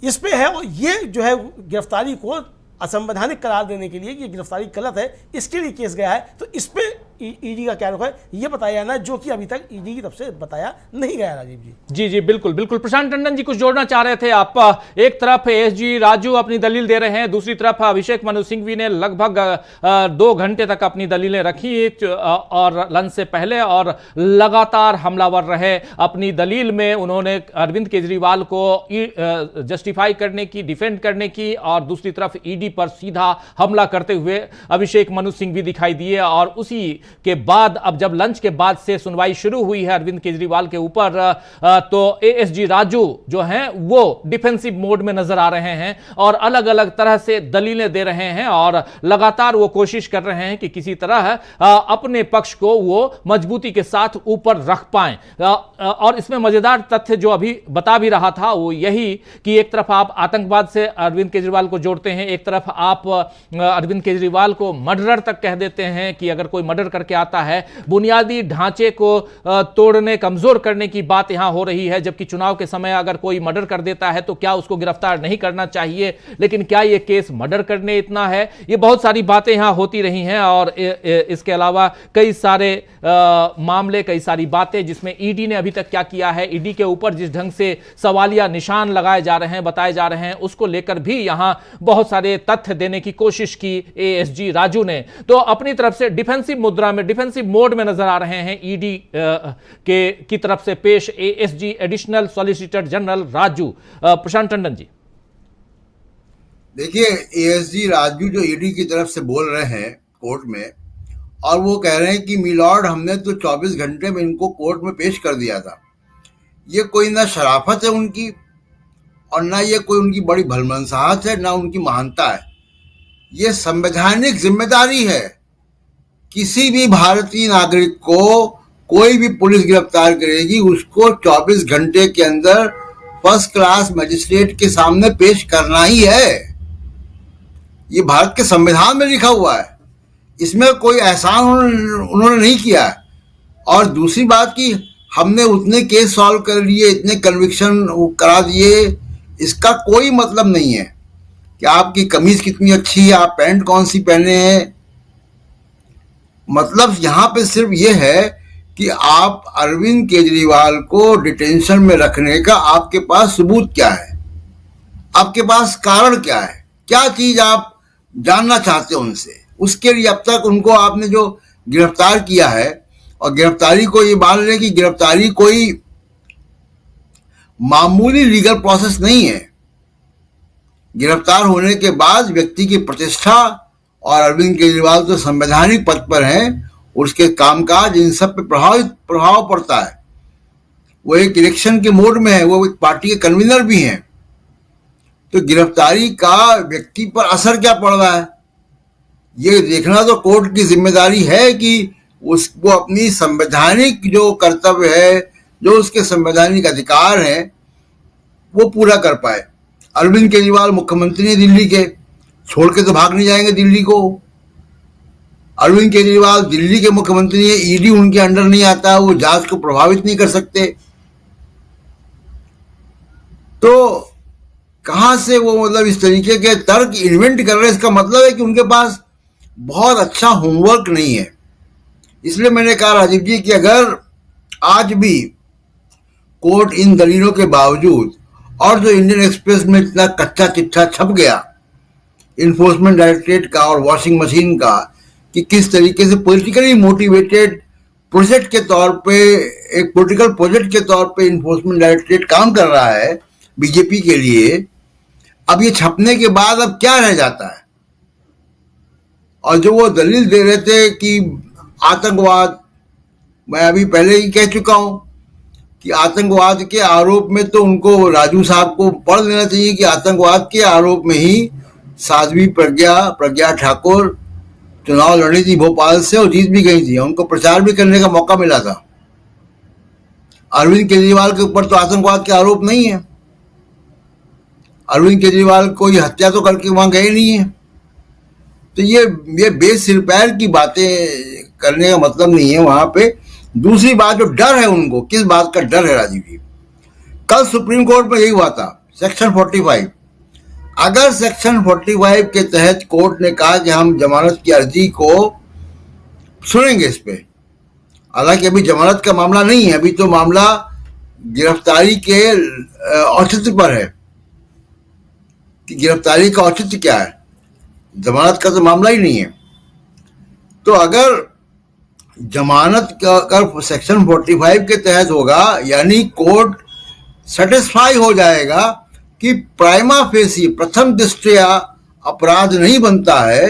इस पे है। और ये जो है गिरफ्तारी को असंवैधानिक करार देने के लिए कि गिरफ्तारी गलत है, इसके लिए केस गया है। तो इस पे ईडी का क्या रुख है ये बताया जाना, जो कि अभी तक ईडी की तरफ से बताया नहीं गया राजीव जी। जी बिल्कुल बिल्कुल। प्रशांत टंडन जी कुछ जोड़ना चाह रहे थे आप। एक तरफ एएसजी राजू अपनी दलील दे रहे हैं, दूसरी तरफ अभिषेक मनु सिंघवी ने लगभग 2 घंटे तक अपनी दलीलें रखी और लंच से पहले, और लगातार हमलावर रहे अपनी दलील में। उन्होंने अरविंद केजरीवाल को जस्टिफाई करने की, डिफेंड करने की, और दूसरी तरफ ईडी पर सीधा हमला करते हुए अभिषेक मनु सिंघवी दिखाई दिए। और उसी के बाद अब जब लंच के बाद से सुनवाई शुरू हुई है अरविंद केजरीवाल के ऊपर, तो एएसजी राजू जो हैं वो डिफेंसिव मोड में नजर आ रहे हैं और अलग अलग तरह से दलीलें दे रहे हैं, और लगातार वो कोशिश कर रहे हैं कि किसी तरह अपने पक्ष को वो मजबूती के साथ ऊपर रख पाएं। और इसमें मजेदार तथ्य जो अभी बता भी रहा था वो यही कि एक तरफ आप आतंकवाद से अरविंद केजरीवाल को जोड़ते हैं, एक तरफ आप अरविंद केजरीवाल को मर्डरर तक कह देते हैं कि अगर कोई मर्डर करके आता है, बुनियादी ढांचे को तोड़ने, कमजोर करने की बात यहां हो रही है। जबकि चुनाव के समय अगर कोई मर्डर कर देता है तो क्या उसको गिरफ्तार नहीं करना चाहिए, लेकिन क्या यह केस मर्डर करने इतना है? ये बहुत सारी बातें यहां होती रही हैं, और इसके अलावा कई सारे मामले, कई सारी बातें जिसमें ईडी ने अभी तक क्या किया है, ईडी के ऊपर जिस ढंग से सवालिया निशान लगाए जा रहे हैं, बताए जा रहे हैं, उसको लेकर भी यहां बहुत सारे तथ्य देने की कोशिश की एएसजी राजू ने। तो अपनी तरफ से डिफेंसिव मुद्रा में, डिफेंसिव मोड में नजर आ रहे हैं ईडी की तरफ से पेश ASG additional solicitor general Raju. Prashant Tandon ji देखिए, एएसजी राजू जो ईडी की तरफ से बोल रहे हैं कोर्ट में, और वो कह रहे हैं कि मिलॉर्ड हमने तो 24 घंटे में इनको कोर्ट में पेश कर दिया था। ये कोई ना शराफत है उनकी, और ना ये कोई उनकी बड़ी भलमनसाहत है, ना उनकी महानता है। ये संवैधानिक जिम्मेदारी है। किसी भी भारतीय नागरिक को कोई भी पुलिस गिरफ्तार करेगी, उसको 24 घंटे के अंदर फर्स्ट क्लास मजिस्ट्रेट के सामने पेश करना ही है। ये भारत के संविधान में लिखा हुआ है, इसमें कोई एहसान उन्होंने नहीं किया है। और दूसरी बात कि हमने उतने केस सॉल्व कर लिए, इतने कन्विक्शन करा दिए, इसका कोई मतलब नहीं है कि आपकी कमीज कितनी अच्छी है, आप पैंट कौन सी पहने हैं। मतलब यहाँ पे सिर्फ ये है कि आप अरविंद केजरीवाल को डिटेंशन में रखने का आपके पास सबूत क्या है, आपके पास कारण क्या है, क्या चीज आप जानना चाहते हो उनसे। उसके लिए अब तक उनको आपने जो गिरफ्तार किया है, और गिरफ्तारी को ये मान लें कि गिरफ्तारी कोई मामूली लीगल प्रोसेस नहीं है। गिरफ्तार होने के बाद व्यक्ति की प्रतिष्ठा, और अरविंद केजरीवाल तो संवैधानिक पद पर हैं, उसके कामकाज, इन सब पे प्रभाव पड़ता है। वो एक इलेक्शन के मोड में है, वो एक पार्टी के कन्वीनर भी हैं। तो गिरफ्तारी का व्यक्ति पर असर क्या पड़ रहा है, ये देखना तो कोर्ट की जिम्मेदारी है कि उसको अपनी संवैधानिक जो कर्तव्य है, जो उसके संवैधानिक अधिकार हैं, वो पूरा कर पाए। अरविंद केजरीवाल मुख्यमंत्री हैं दिल्ली के, छोड़ के तो भाग नहीं जाएंगे दिल्ली को। अरविंद केजरीवाल दिल्ली के मुख्यमंत्री हैं, ईडी उनके अंडर नहीं आता, वो जांच को प्रभावित नहीं कर सकते। तो कहां से वो मतलब इस तरीके के तर्क इन्वेंट कर रहे हैं, इसका मतलब है कि उनके पास बहुत अच्छा होमवर्क नहीं है। इसलिए मैंने कहा राजीव जी कि अगर आज भी कोर्ट इन दलीलों के बावजूद, और जो इंडियन एक्सप्रेस में इतना कच्चा चिट्ठा छप गया इन्फोर्समेंट डायरेक्टरेट का और वॉशिंग मशीन का, कि किस तरीके से पॉलिटिकली मोटिवेटेड प्रोजेक्ट के तौर पे, एक पॉलिटिकल प्रोजेक्ट के तौर पे इन्फोर्समेंट डायरेक्टरेट काम कर रहा है बीजेपी के लिए, अब ये छपने के बाद अब क्या रह जाता है। और जो वो दलील दे रहे थे कि आतंकवाद, मैं अभी पहले ही कह चुका हूं कि आतंकवाद के आरोप में तो उनको, राजू साहब को पढ़ लेना चाहिए कि आतंकवाद के आरोप में ही साध्वी प्रज्ञा ठाकुर चुनाव लड़ी थी भोपाल से, और जीत भी गई थी, उनको प्रचार भी करने का मौका मिला था। अरविंद केजरीवाल के ऊपर तो आतंकवाद के आरोप नहीं है, अरविंद केजरीवाल कोई हत्या तो करके वहां गए नहीं है। तो ये बेसिरपैर की बातें करने का मतलब नहीं है वहां पे। दूसरी बात, जो डर है उनको, किस बात का डर है राजीव जी, कल सुप्रीम कोर्ट में यही हुआ था, सेक्शन 45। अगर सेक्शन 45 के तहत कोर्ट ने कहा कि हम जमानत की अर्जी को सुनेंगे इस पे, हालांकि अभी जमानत का मामला नहीं है, अभी तो मामला गिरफ्तारी के औचित्य पर है कि गिरफ्तारी का औचित्य क्या है, जमानत का तो मामला ही नहीं है। तो अगर जमानत का अगर सेक्शन 45 के तहत होगा, यानी कोर्ट सेटिस्फाई हो जाएगा कि प्राइमा फेसी, प्रथम दृष्टया अपराध नहीं बनता है,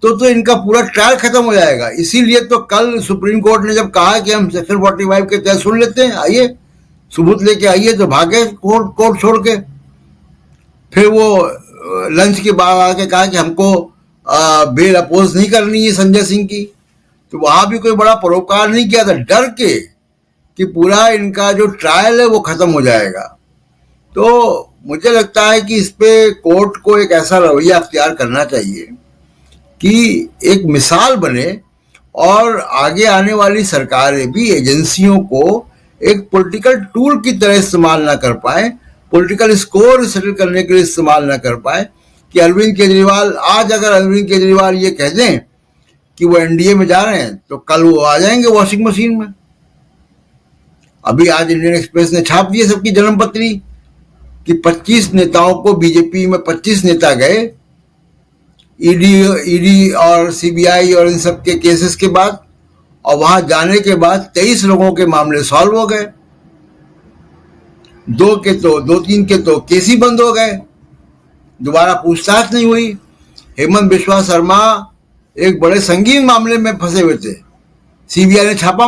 तो इनका पूरा ट्रायल खत्म हो जाएगा। इसीलिए तो कल सुप्रीम कोर्ट ने जब कहा कि हम सेक्शन 45 के तहत सुन लेते हैं, आइए सबूत लेके आइए, तो भागे कोर्ट छोड़ के। फिर वो लंच के बाद आके कहा कि हमको बेल अपोज नहीं करनी है संजय सिंह की, तो वहां भी कोई बड़ा परोपकार नहीं किया था, डर के कि पूरा इनका जो ट्रायल है वो खत्म हो जाएगा। तो मुझे लगता है कि इस पे कोर्ट को एक ऐसा रवैया अख्तियार करना चाहिए कि एक मिसाल बने, और आगे आने वाली सरकारें भी एजेंसियों को एक पॉलिटिकल टूल की तरह इस्तेमाल ना कर पाए, पॉलिटिकल स्कोर सेटल करने के लिए इस्तेमाल ना कर पाए। कि अरविंद केजरीवाल, आज अगर अरविंद केजरीवाल ये कह दें कि वो एनडीए में जा रहे हैं, तो कल वो आ जाएंगे वॉशिंग मशीन में। अभी आज इंडियन एक्सप्रेस ने छाप दिए सबकी जन्मपत्री कि 25 नेताओं को, बीजेपी में 25 नेता गए ईडी और सीबीआई और इन सब के केसेस के बाद, और वहां जाने के बाद 23 लोगों के मामले सॉल्व हो गए, 2-3 के तो केस ही बंद हो गए, दोबारा पूछताछ नहीं हुई। हेमंत बिश्वा शर्मा एक बड़े संगीन मामले में फंसे हुए थे। सीबीआई ने छापा